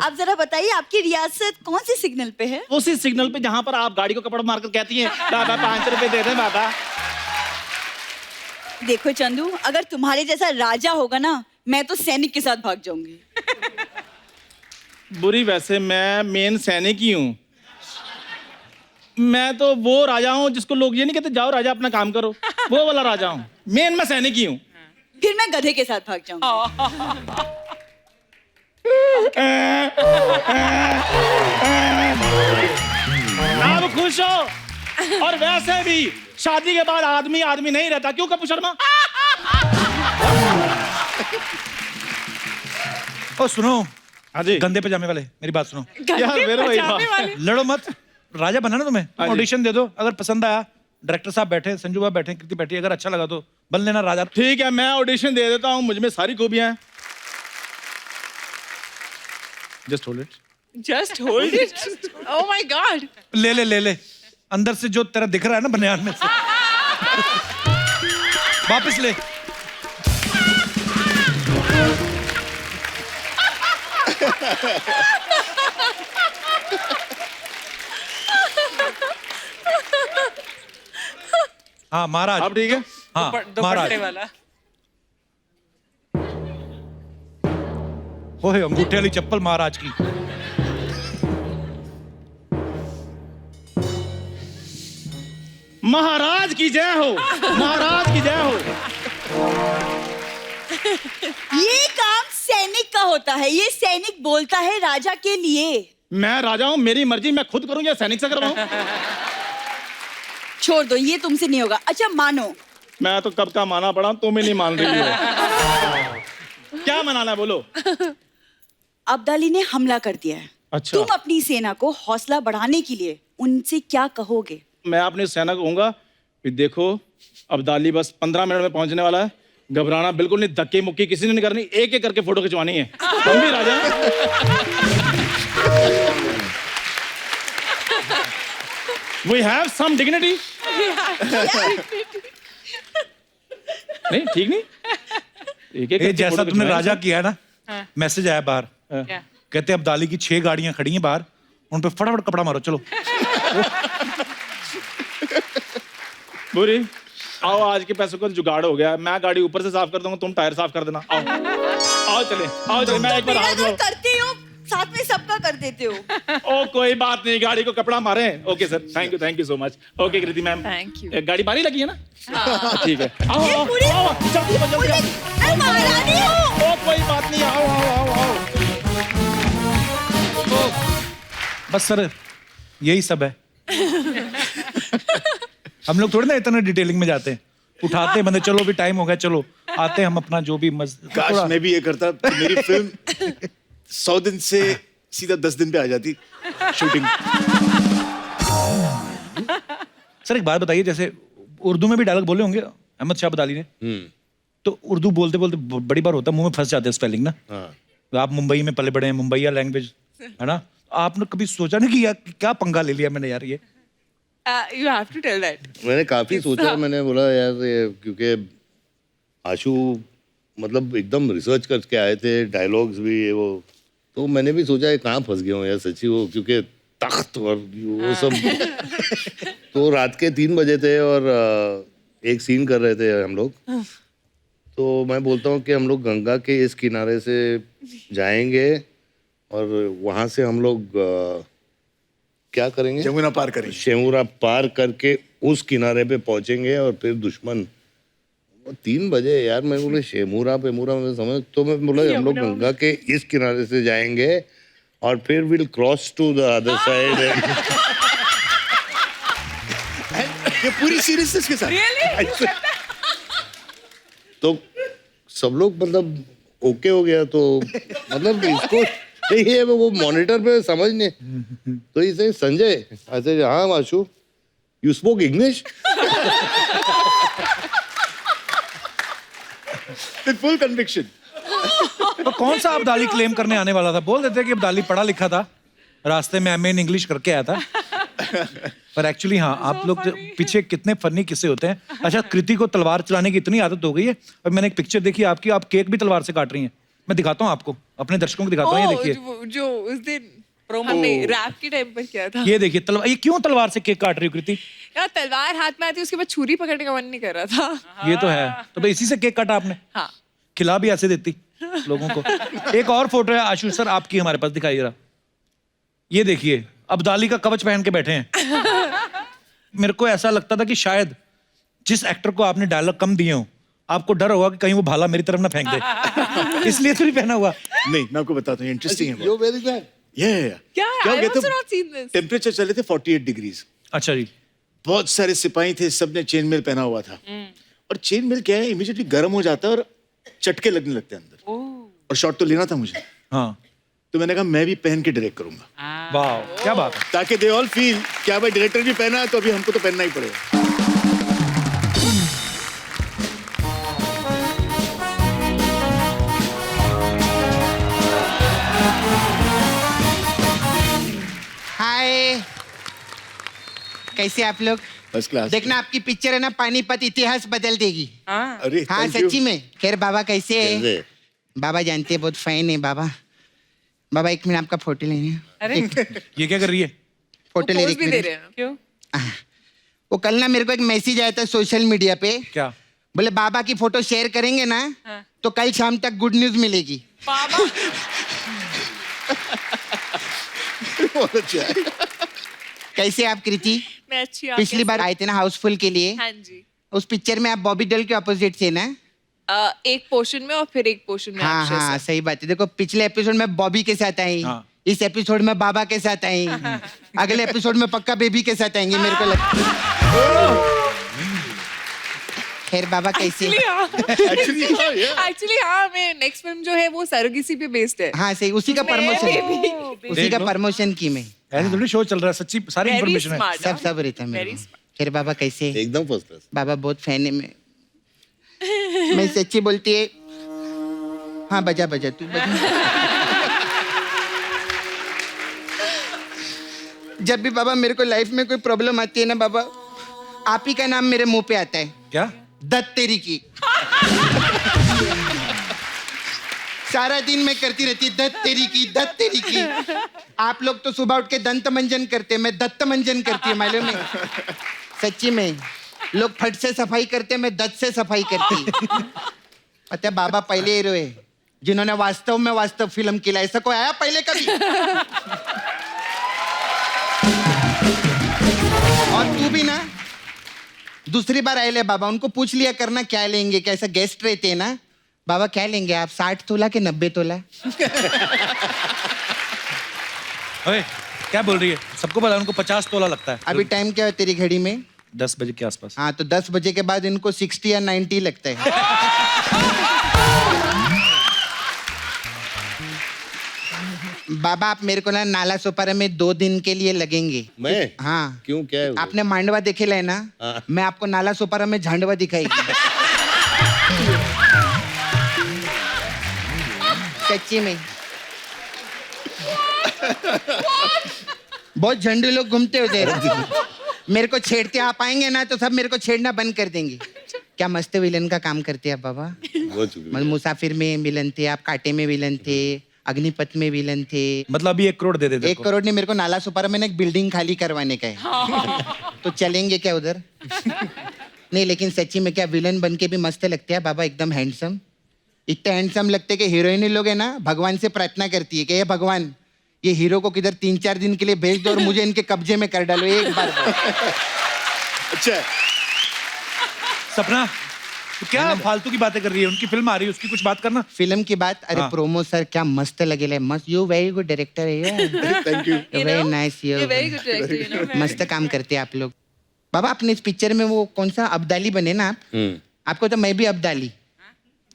आप जरा बताइए, आपकी रियासत कौन सी सिग्नल पे है? उसी सिग्नल पे जहां पर आप गाड़ी को कपड़ा मारकर कहती हैं, बाबा 5 रुपए दे दे बाबा। देखो चंदू, अगर तुम्हारे जैसा राजा होगा ना, मैं तो सैनिक के साथ भाग जाऊंगी। बुरी, वैसे मैं मेन सैनिक ही हूँ। मैं तो वो राजा हूँ जिसको लोग ये नहीं कहते जाओ राजा अपना काम करो, वो वाला राजा हूँ। मेन मैं सैनिक ही हूँ। फिर मैं गधे के साथ भाग जाऊंगी। आप खुश हो? और वैसे भी शादी के बाद आदमी आदमी नहीं रहता, क्यों कपूर शर्मा? ओ सुनो, हाँ जी, गंदे पजामे वाले, मेरी बात सुनो यार, मेरे वही बात। लड़ो मत, राजा बना ना तुम्हें, हाँ जी। ऑडिशन दे दो, अगर पसंद आया, डायरेक्टर साहब बैठे, संजू बाबा बैठे, कृति बैठी, अगर अच्छा लगा तो बन लेना राजा। ठीक है, मैं ऑडिशन दे देता हूँ, मुझ में सारी खूबियां हैं। Just hold it, just hold it. Oh my God. ले ले ले ले, अंदर से जो तेरा दिख रहा है ना बनियान में से, वापस ले। हाँ महाराज, अब ठीक है। हाँ महाराज, वाला। वो है अंगूठे वाली चप्पल महाराज की। महाराज की जय हो, महाराज की जय हो। ये काम सैनिक का होता है, ये सैनिक बोलता है राजा के लिए। मैं राजा हूँ, मेरी मर्जी, मैं खुद करूँ या सैनिक से करवाऊँ? छोड़ दो, ये तुमसे नहीं होगा। अच्छा मानो। मैं तो कब का माना पड़ा, तुम ही नहीं मान रही हो। क्या मनाना है, बोलो। अब्दाली ने हमला कर दिया है। अच्छा। तुम अपनी सेना को हौसला बढ़ाने के लिए उनसे क्या कहोगे? मैं अपनी सेना को कहूंगा कि देखो, अब्दाली बस 15 मिनट में पहुंचने वाला है, घबराना बिल्कुल नहीं, धक्के मुक्की किसी ने नहीं करनी, एक एक करके फोटो खिंचवानी है। हम भी राजा हैं। We have some dignity. नहीं ठीक नहीं, एक एक ये जैसा तुमने राजा किया है ना, मैसेज आया बाहर, क्या? कहते हैं अब्दाली की 6 गाड़ियां खड़ी हैं बाहर, उन पे फटाफट कपड़ा मारो, चलो। बुरी, आओ, आज के पैसों का जुगाड़ हो गया, मैं गाड़ी ऊपर से साफ कर दूंगा, तुम टायर साफ कर देना। आओ आओ चले, मैं एक बार हाथ मेरा लो। तो करते हो, साथ में सबका कर देते हो। ओ कोई बात नहीं, गाड़ी को कपड़ा मारे। Okay sir, thank you so much. Okay Kriti ma'am, Thank you. गाड़ी बारी लगी है ना? ठीक है, आओ ये आओ पूरी- आओ, जल्दी आओ, जल्दी आओ। मैं महारानी हूँ। ओ कोई बात नहीं, आओ आओ आओ आओ। बस सर, यही सब है। हम लोग थोड़ी ना इतना डिटेलिंग में जाते हैं, उठाते हैं बंदे, चलो भी टाइम हो गया, चलो आते हैं हम अपना जो भी काश मैं भी ये करता तो मेरी फिल्म 100 दिन से सीधा 10 दिन पे आ जाती शूटिंग। सर एक बात बताइए, जैसे उर्दू में भी डायलॉग बोले होंगे अहमद शाह अब्दाली ने, तो उर्दू बोलते बोलते बड़ी बार होता है मुंह में फंस जाते हैं स्पेलिंग ना। आप मुंबई में पले बड़े हैं, मुंबईया लैंग्वेज है ना, आपने कभी सोचा नहीं कि यार क्या पंगा ले लिया मैंने यार ये? You have to tell that. मैंने काफी सोचा, मैंने बोला यार ये, क्योंकि आशु मतलब एकदम रिसर्च करके आए थे, डायलॉग्स भी ये वो, तो मैंने भी सोचा ये कहाँ फंस गया हूँ यार सच्ची, वो क्योंकि तख्त और वो सब। तो रात के 3 बजे थे और एक सीन कर रहे थे हम लोग, तो मैं बोलता हूँ कि हम लोग गंगा के इस किनारे से जाएंगे और वहाँ से हम लोग क्या करेंगे, जमुना पार करेंगे, शेमुरा पार करके उस किनारे पे पहुंचेंगे और फिर दुश्मन और 3 बजे यार, मैं बोले शेमूरा पेमूरा में समझ, तो मैं बोला हम लोग गंगा के इस किनारे से जाएंगे और फिर will cross to the other side. ये पूरी सीरीज के साथ तो सब लोग मतलब ओके हो गया, तो मतलब इसको यही है, वो मॉनिटर पे समझ नहीं, तो इसे संजय ऐसे, हाँ Ashu you spoke English with full conviction. तो कौन सा अब्दाली क्लेम करने आने वाला था? बोल देते कि अब्दाली पढ़ा लिखा था, रास्ते में एमए इन इंग्लिश करके आया था। पर एक्चुअली हाँ, आप लोग पीछे कितने फनी किस्से होते हैं। अच्छा, कृति को तलवार चलाने की इतनी आदत हो गई है, और मैंने एक पिक्चर देखी आपकी, आप केक भी तलवार से काट रही हैं। मैं दिखाता हूँ आपको, अपने दर्शकों को दिखाता हूँ, ये देखिए। जो उस दिन हमने रैप के टाइम पर किया था। ये देखिए तलवार, ये क्यों तलवार से केक काट रही हो कृति? यार तलवार हाथ में आती, उसके बाद छुरी पकड़ने का मन नहीं कर रहा था। ये तो है, तो भाई इसी से केक काटा आपने? हाँ। खिला भी ऐसे देती लोगों को। एक और फोटो है आशु सर आपकी हमारे पास, दिखाइए जरा। ये देखिए, अब्दाली का कवच पहन के बैठे हैं। मेरे को ऐसा लगता था कि शायद जिस एक्टर को आपने डायलॉग कम दिए हो, आपको डर होगा कि कहीं वो भाला मेरी तरफ ना फेंक दे, इसलिए तो नहीं पहना हुआ। नहीं, मैं आपको बताता हूँ, इंटरेस्टिंग है। You very bad. क्या क्या I कहते also not seen this. Temperature चले थे 48 डिग्रीज। अच्छा जी। बहुत सारे सिपाही थे, सबने चेन मेल पहना हुआ था। और चेन मेल क्या है, इमीडिएटली गर्म हो जाता है और चटके लगने लगते हैं अंदर। और शॉट तो लेना था मुझे। हाँ, तो मैंने कहा मैं भी पहन के डायरेक्ट करूंगा। वाह, क्या बात है। ताकि दे ऑल फील क्या भाई डायरेक्टर भी पहना है, तो अभी हमको तो पहनना ही पड़ेगा। हाय, कैसे आप लोग? First class. देखना आपकी पिक्चर है ना, पानीपत इतिहास बदल देगी। अरे हाँ thank you। सच्ची में। खैर बाबा कैसे है? कैसे? बाबा जानते हैं बहुत फैन है बाबा। बाबा एक मिनट आपका फोटो लेने हैं। अरे ये क्या कर रही है? फोटो ले पोज भी रही दे है। रहे हैं। क्यों? वो कल ना मेरे को एक मैसेज आया था सोशल मीडिया पे, क्या? बोले बाबा की फोटो शेयर करेंगे ना, तो कल शाम तक गुड न्यूज मिलेगी। बाबा बहुत अच्छा है। कैसे आप कृति? मैं अच्छी हूँ। पिछली बार आए थे ना हाउसफुल के लिए, हाँ जी। उस पिक्चर में आप बॉबी डोल के अपोजिट थे ना? एक पोर्शन में और फिर एक पोर्शन में हाँ अक्षय हाँ सर। सही बात है। देखो पिछले एपिसोड में बॉबी के साथ आई, हाँ। इस एपिसोड में बाबा के साथ आई, अगले एपिसोड में पक्का बेबी के साथ आएंगे मेरे को लगता है। खैर बाबा कैसे? एक्चुअली हाँ, मैं नेक्स्ट फिल्म जो है वो सरगेसी पे बेस्ड है। हाँ सही, उसी का प्रमोशन, उसी का प्रमोशन की मैं। ऐसे थोड़ी शो चल रहा है, सच्ची सारी Very इन्फॉर्मेशन है। smart, सब सब रहता है मेरे Very को। खैर बाबा कैसे? एकदम फर्स्ट क्लास। बाबा बहुत फैन है मैं सच्ची बोलती है। हाँ बजा बजा तू बजा। जब भी बाबा मेरे को लाइफ में कोई प्रॉब्लम आती है ना बाबा, आप ही का नाम मेरे मुंह पे आता है। क्या? दत्त तेरी की। सारा दिन मैं करती रहती दत्त तेरी की, दत्त तेरी की। आप लोग तो सुबह उठ के दंत मंजन करते, मैं दत्त मंजन करती है, मालूम है? सच्ची में लोग फट से सफाई करते, मैं दत्त से सफाई करती। पता है बाबा पहले हीरो है जिन्होंने वास्तव में वास्तव फिल्म किया। ऐसा कोई आया पहले कभी? और तू भी ना दूसरी बार आए ले बाबा, उनको पूछ लिया करना क्या लेंगे, कैसा गेस्ट रहते हैं ना। बाबा क्या लेंगे आप, 60 तोला के 90 तोला? ओए, क्या बोल रही है? सबको पता है उनको 50 तोला लगता है। अभी टाइम क्या है तेरी घड़ी में? 10 बजे के आसपास। हाँ तो 10 बजे के बाद इनको 60 या 90 लगता है। बाबा आप मेरे को ना नाला सोपारा में 2 दिन के लिए लगेंगे। मैं? हाँ। क्यों, क्या है वो? आपने मांडवा देखे है ना? हाँ। मैं आपको नाला सोपारा में झांडवा दिखाएगी। सच्ची में बहुत झंडू लोग घूमते होते हैं। मेरे को छेड़ते आप आएंगे ना तो सब मेरे को छेड़ना बंद कर देंगे। क्या मस्त विलन का काम करते हैं आप बाबा। मतलब मुसाफिर में विलन थे आप, कांटे में विलन थे, अग्निपथ में विलन थे। मतलब अभी 1 करोड़ दे देते। 1 करोड़ नहीं, मेरे को नाला सुपारा में ना एक बिल्डिंग खाली करवाने का है। तो चलेंगे क्या उधर? नहीं लेकिन सच्ची में क्या विलन बन के भी मस्त लगते हैं बाबा, एकदम हैंडसम। इतने हैंडसम लगते हैं कि हीरोइन लोग है ना भगवान से प्रार्थना करती है कि ये भगवान ये हीरो को किधर 3-4 दिन के लिए भेज दो और मुझे इनके कब्जे में कर डालो एक बार। अच्छा सपना, तो क्या फालतू की बातें कर रही है? उनकी फिल्म आ रही है, उसकी कुछ बात करना। फिल्म की बात, अरे हाँ। प्रोमो सर क्या मस्त लगेला, मस्त, यू वेरी गुड डायरेक्टर है, thank you. Very nice, you very good director, you know, very मस्त काम करते हैं आप लोग। बाबा आपने इस पिक्चर में वो कौन सा अब्दाली बने ना आप? आपको तो मैं भी अब्दाली।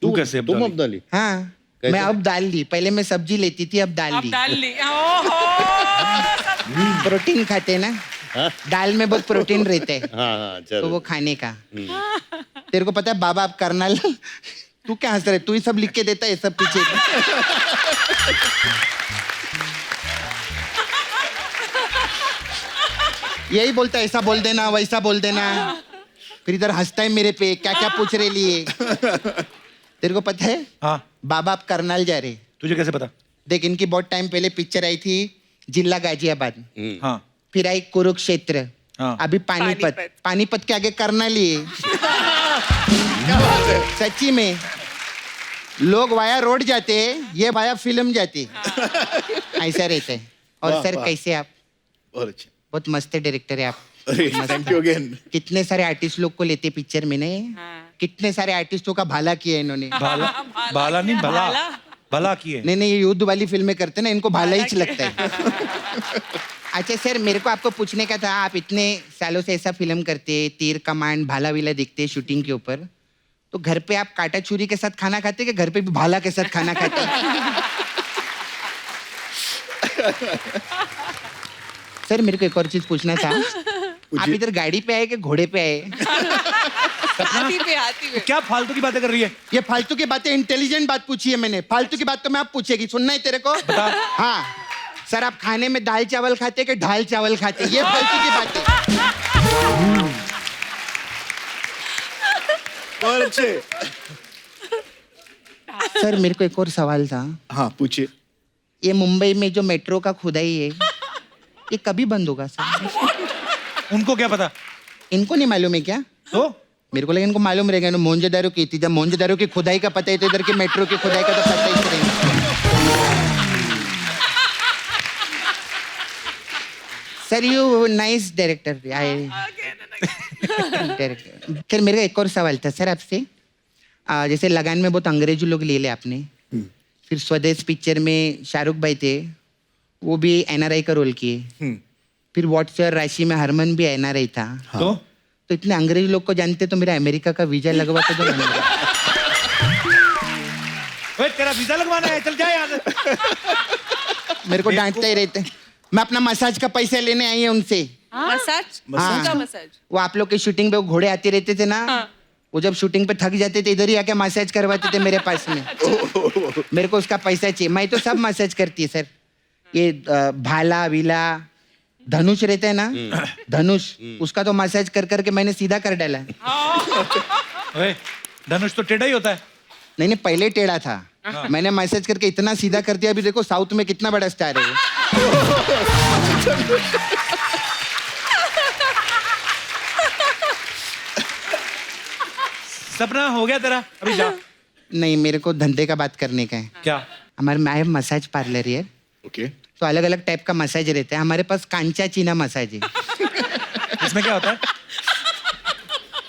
तू कैसे तुम अब्दाली? हाँ मैं अब डाल ली, पहले मैं सब्जी लेती थी, अब डाल अब दी। डाल ली प्रोटीन खाते ना, दाल में बहुत प्रोटीन रहते हैं, हाँ तो चलो। वो खाने का। तेरे को पता है बाबा आप करनाल, तू क्या हंस रहे, तू ही सब लिख के देता है सब पीछे। यही बोलता है, ऐसा बोल देना वैसा बोल देना, फिर इधर हंसता है मेरे पे, क्या क्या पूछ रहे लिए। तेरे को पता है हाँ बाबा आप करनाल जा रहे? तुझे कैसे पता? देख इनकी बहुत टाइम पहले पिक्चर आई थी, जिला गाजियाबाद, हाँ फिर आई कुरुक्षेत्र, हाँ। अभी पानीपत, पानीपत के आगे करनाल ही है। सच्ची में लोग वाया रोड जाते हैं, ये वाया फिल्म जाती, ऐसा रहता है। और वाह, सर वाह। कैसे आप? और अच्छा। बहुत मस्त डायरेक्टर है आप। अरे थैंक यू अगेन। कितने सारे आर्टिस्ट लोग को लेते पिक्चर में नहीं, कितने सारे आर्टिस्टों का भाला किया है इन्होंने। भाला नहीं, भला भला किए। नहीं ये युद्ध वाली फिल्में करते ना, इनको भाला ही लगता है। अच्छा सर मेरे को आपको पूछने का था, आप इतने सालों से ऐसा फिल्म करते, तीर कमान भाला विला दिखते शूटिंग के ऊपर, तो घर पे आप काटा छुरी के साथ खाना खाते कि घर पे भी भाला के साथ खाना खाते? सर मेरे को एक और चीज पूछना था, आप इधर गाड़ी पे आए कि घोड़े पे आए? हाथी पे, हाथी पे। क्या फालतू की बातें कर रही है? ये फालतू की बातें, इंटेलिजेंट बात पूछी है मैंने, फालतू की बात तो मैं आप पूछेगी, सुनना है तेरे को? हाँ सर आप खाने में दाल चावल खाते कि ढाल चावल खाते, ये फालतू की बात है। और अच्छे। सर मेरे को एक और सवाल था। हाँ पूछिए। ये मुंबई में जो मेट्रो का खुदाई है, ये कभी बंद होगा सर? उनको क्या पता? इनको नहीं मालूम है क्या? तो मेरे को लगा इनको मालूम रहेगा, इन्होंने मोहनजोदारो की थी, जब मोहनजोदारो की खुदाई का पता है तो इधर की मेट्रो की खुदाई का तो पता ही रहेगा। Sir you nice director, director. फिर मेरा एक और सवाल था सर आपसे, जैसे लगान में बहुत अंग्रेजी लोग ले ले आपने, फिर स्वदेश पिक्चर में शाहरुख भाई थे, वो भी एनआरआई का रोल किए, फिर व्हाट्सएप राशि में हरमन भी एनआरआई था। तो इतने अंग्रेजी लोग को जानते तो मेरा अमेरिका का वीजा लगवा के दो। ओए तेरा वीजा लगवाना है, चल जा यहाँ से। मेरे को डांटते ही रहते। मैं अपना मसाज का पैसा लेने आई है उनसे। मसाज? हाँ। उनका मसाज? वो आप लोग के शूटिंग पे वो घोड़े आते रहते थे ना, वो जब शूटिंग पे थक जाते थे इधर ही आके मसाज करवाते थे मेरे पास में। मेरे को उसका पैसा चाहिए, मैं तो सब मसाज करती है सर। ये भाला विला धनुष रहता है ना, धनुष, उसका तो मसाज कर करके मैंने सीधा कर डाला है। ओए धनुष तो टेढ़ा ही होता है। नहीं पहले टेढ़ा था, मैंने मैसेज करके इतना सीधा कर दिया, अभी देखो साउथ में कितना बड़ा स्टार है वो। सपना हो गया तेरा, अभी जा। नहीं मेरे को धंधे का बात करने का है। क्या? हमारे में है मसाज पार्लर है, ओके। तो अलग अलग टाइप का मसाज रहता है। हमारे पास कांचा चीना मसाज है। इसमें क्या होता है?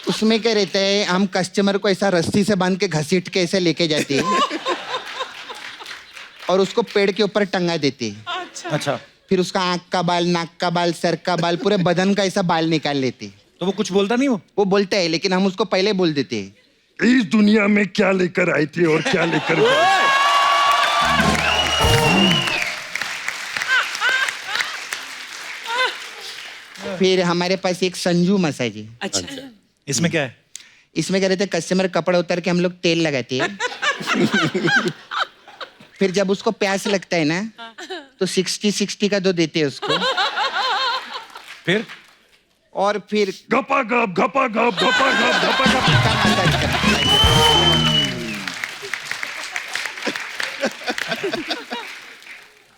उसमें क्या रहता है, हम कस्टमर को ऐसा रस्सी से बांध के घसीट के ऐसे लेके जाते हैं और उसको पेड़ के ऊपर टंगा देते हैं। अच्छा। फिर उसका आंख का बाल, नाक का बाल, सर का बाल, पूरे बदन का ऐसा बाल निकाल लेते हैं। तो वो कुछ बोलता नहीं? वो बोलता है, लेकिन हम उसको पहले बोल देते हैं इस दुनिया में क्या लेकर आई थी और क्या लेकर गई। फिर हमारे पास एक संजू मसाज है। अच्छा। इसमें क्या है? इसमें क्या रहता है, कस्टमर कपड़ा उतार के हम लोग तेल लगाते हैं। फिर जब उसको प्यास लगता है ना, तो 60-60 का दो देते हैं उसको। फिर और फिर गपा गप गपा गप गपा गप गपा गप का मसाज करते हैं।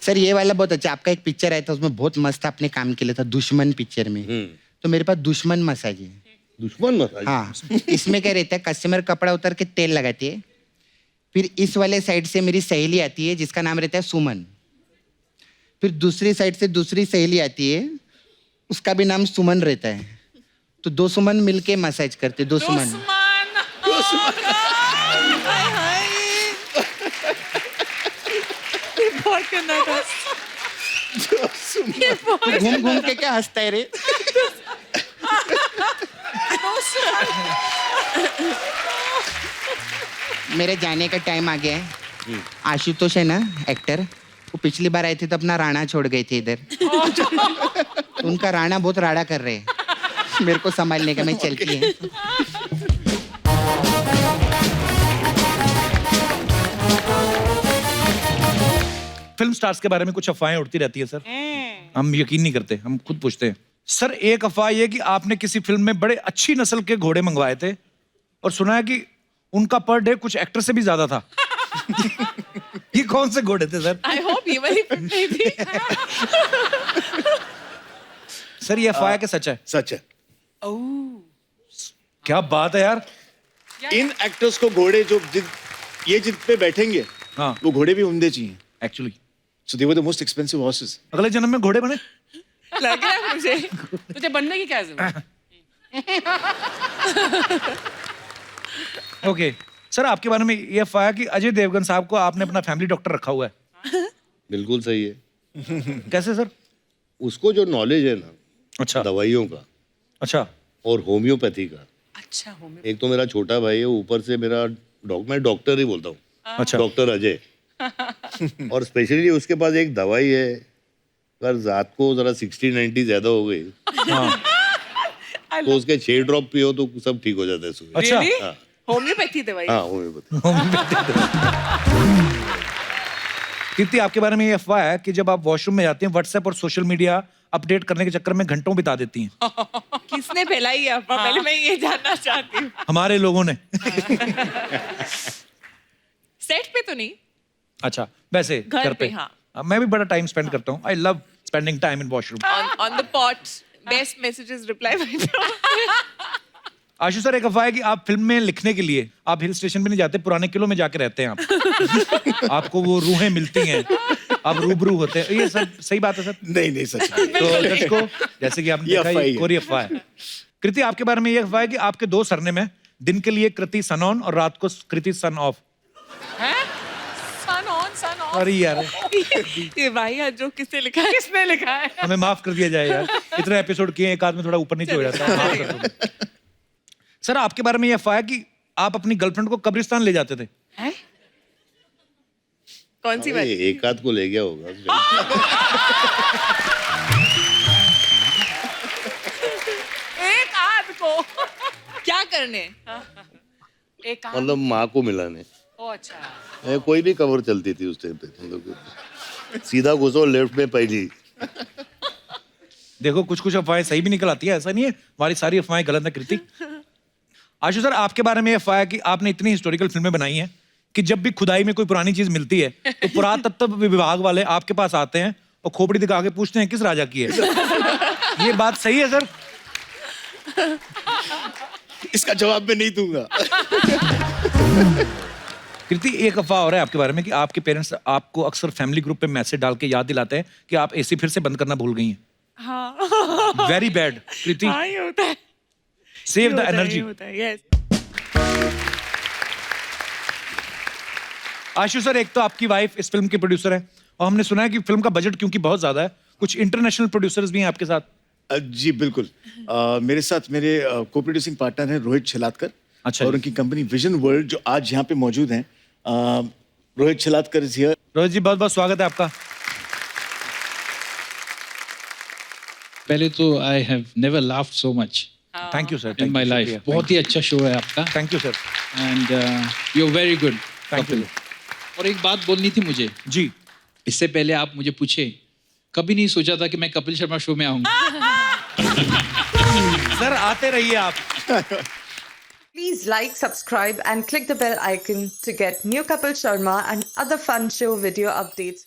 सर ये वाला बहुत अच्छा, आपका एक पिक्चर आया था उसमें बहुत मस्त आपने काम किया था, दुश्मन पिक्चर में। तो मेरे पास दुश्मन मसाज है। दुश्मन मसाज? हाँ। इसमें क्या रहता है, कस्टमर कपड़ा उतार के तेल लगाती है, फिर इस वाले साइड से मेरी सहेली आती है जिसका नाम रहता है सुमन, फिर दूसरी साइड से दूसरी सहेली आती है, उसका भी नाम सुमन रहता है। तो दो सुमन मिलके मसाज करते, दो सुमन। बहुत करना था। घूम घूम के क्या हंसता है रे? मेरे जाने का टाइम आ गया है। आशुतोष है ना एक्टर, वो पिछली बार आए थे तो अपना राणा छोड़ गए थे इधर। उनका राणा बहुत राड़ा कर रहे हैं, मेरे को संभालने का, मैं चलती है। फिल्म स्टार्स के बारे में कुछ अफवाहें उड़ती रहती है सर, हम यकीन नहीं करते, हम खुद पूछते हैं। सर एक अफवाह ये कि आपने किसी फिल्म में बड़े अच्छी नस्ल के घोड़े मंगवाए थे और सुना है कि उनका पर डे कुछ एक्टर से भी ज्यादा था। ये कौन से घोड़े थे सर? आई होप ये वाली फिल्म नहीं थी। सर ये अफवाह है कि सच है? सच है। क्या बात है यार। इन एक्टर्स को घोड़े जो ये जिन पे बैठेंगे, हाँ, वो घोड़े भी उम्दे चाहिए actually. So they were the most expensive horses. अगले जन्म में घोड़े बने? लग रहा है मुझे। तुझे बनने की क्या जरूरत? ओके सर आपके बारे में ये अफवाह है कि अजय देवगन साहब को आपने अपना फैमिली डॉक्टर रखा हुआ है। बिल्कुल सही है। कैसे सर? उसको जो नॉलेज है ना, अच्छा, दवाइयों का, अच्छा, और होम्योपैथी का। अच्छा, एक तो मेरा छोटा भाई है, ऊपर से मेरा मैं डॉक्टर ही बोलता हूँ, अच्छा, डॉक्टर अजय। और स्पेशली उसके पास एक दवाई है, अगर रात को जरा 60-90 ज्यादा हो गई तो उसके 6 ड्रॉप पियो तो सब ठीक हो जाता है सुबह। अच्छा, हाँ, होम्योपैथी दवाई? हाँ होम्योपैथी। कीर्ति आपके बारे में ये अफवाह है कि जब आप वॉशरूम में जाती हैं व्हाट्सएप और सोशल मीडिया अपडेट करने के चक्कर में घंटों बिता देती हैं। किसने फैलाई है अफवाह? पहले मैं ये जानना चाहती हूँ। हमारे लोगों ने। सेट पे तो नहीं? अच्छा, वैसे घर पे, हाँ। मैं भी बड़ा टाइम स्पेंड करता हूँ। I love spending time in washroom. On the pot, best messages reply by Ashu sir एक अफवाह है कि आप फिल्म में लिखने के लिए आप हिल स्टेशन पे नहीं जाते, पुराने किलों में जाके रहते हैं आप। आपको वो रूहें मिलती हैं, आप रूबरू होते हैं। ये सब सही बात है सर? नहीं सच नहीं। तो दर्शक को जैसे कि आपने देखा ये कोरी अफवाह है। कृति आपके बारे में ये अफवाह है कि आपके 2 सरनेम है, दिन के लिए कृति सन ऑन और रात को Kriti sun off. Sun on sun off. अरे यार ये भाई जो किसने लिखा है? किसने लिखा है? हमें माफ कर दिया जाए यार, इतने एपिसोड किए, एक आदमी थोड़ा ऊपर नीचे हो जाता है, माफ कर दो। सर आपके बारे में ये अफवाह है कि आप अपनी गर्लफ्रेंड को कब्रिस्तान ले जाते थे। हैं? कौन सी बात? एक आध को ले गया होगा। एक आध को क्या करने? मतलब माँ को मिलाने। ओ अच्छा। कोई भी कवर चलती थी उस टाइम पे, मतलब सीधा घुसो लेफ्ट में पहली। देखो कुछ कुछ अफवाहें सही भी निकल आती है, ऐसा नहीं है हमारी सारी अफवाहें गलत है। कृति आशु सर आपके बारे में अफवाह है कि आपने इतनी हिस्टोरिकल फिल्में बनाई हैं कि जब भी खुदाई में कोई पुरानी चीज मिलती है तो पुरातत्व विभाग वाले आपके पास आते हैं और खोपड़ी दिखा के पूछते हैं किस राजा की है। ये बात सही है सर? इसका जवाब मैं नहीं दूंगा। कृति एक अफवाह हो रहा है आपके बारे में कि आपके पेरेंट्स आपको अक्सर फैमिली ग्रुप पे मैसेज डाल के याद दिलाते हैं कि आप एसी फिर से बंद करना भूल गई हैं। हाँ। वेरी बैड कृति। हाँ ये होता है। Save the energy. Yes. Ashu sir एक तो आपकी वाइफ इस फिल्म की प्रोड्यूसर है और हमने सुना है कि फिल्म का बजट क्योंकि बहुत ज्यादा है, कुछ इंटरनेशनल प्रोड्यूसर्स भी हैं आपके साथ। जी बिल्कुल। मेरे साथ मेरे को प्रोड्यूसिंग पार्टनर हैं रोहित छलातकर। अच्छा। और उनकी कंपनी विजन वर्ल्ड जो आज यहाँ पे मौजूद हैं। Rohit Chalatkar is here. रोहित जी बहुत बहुत स्वागत है आपका। पहले तो I have never laughed so much thank you sir in my life. बहुत ही अच्छा शो है आपका। Thank you sir. And you are very good. Thank you. और एक बात बोलनी थी मुझे जी। इससे पहले आप मुझे पूछे, कभी नहीं सोचा था कि मैं कपिल शर्मा शो में आऊंगा। सर आते रहिए आप। Please like, subscribe and click the bell icon to get new Kapil Sharma and other fun show video updates.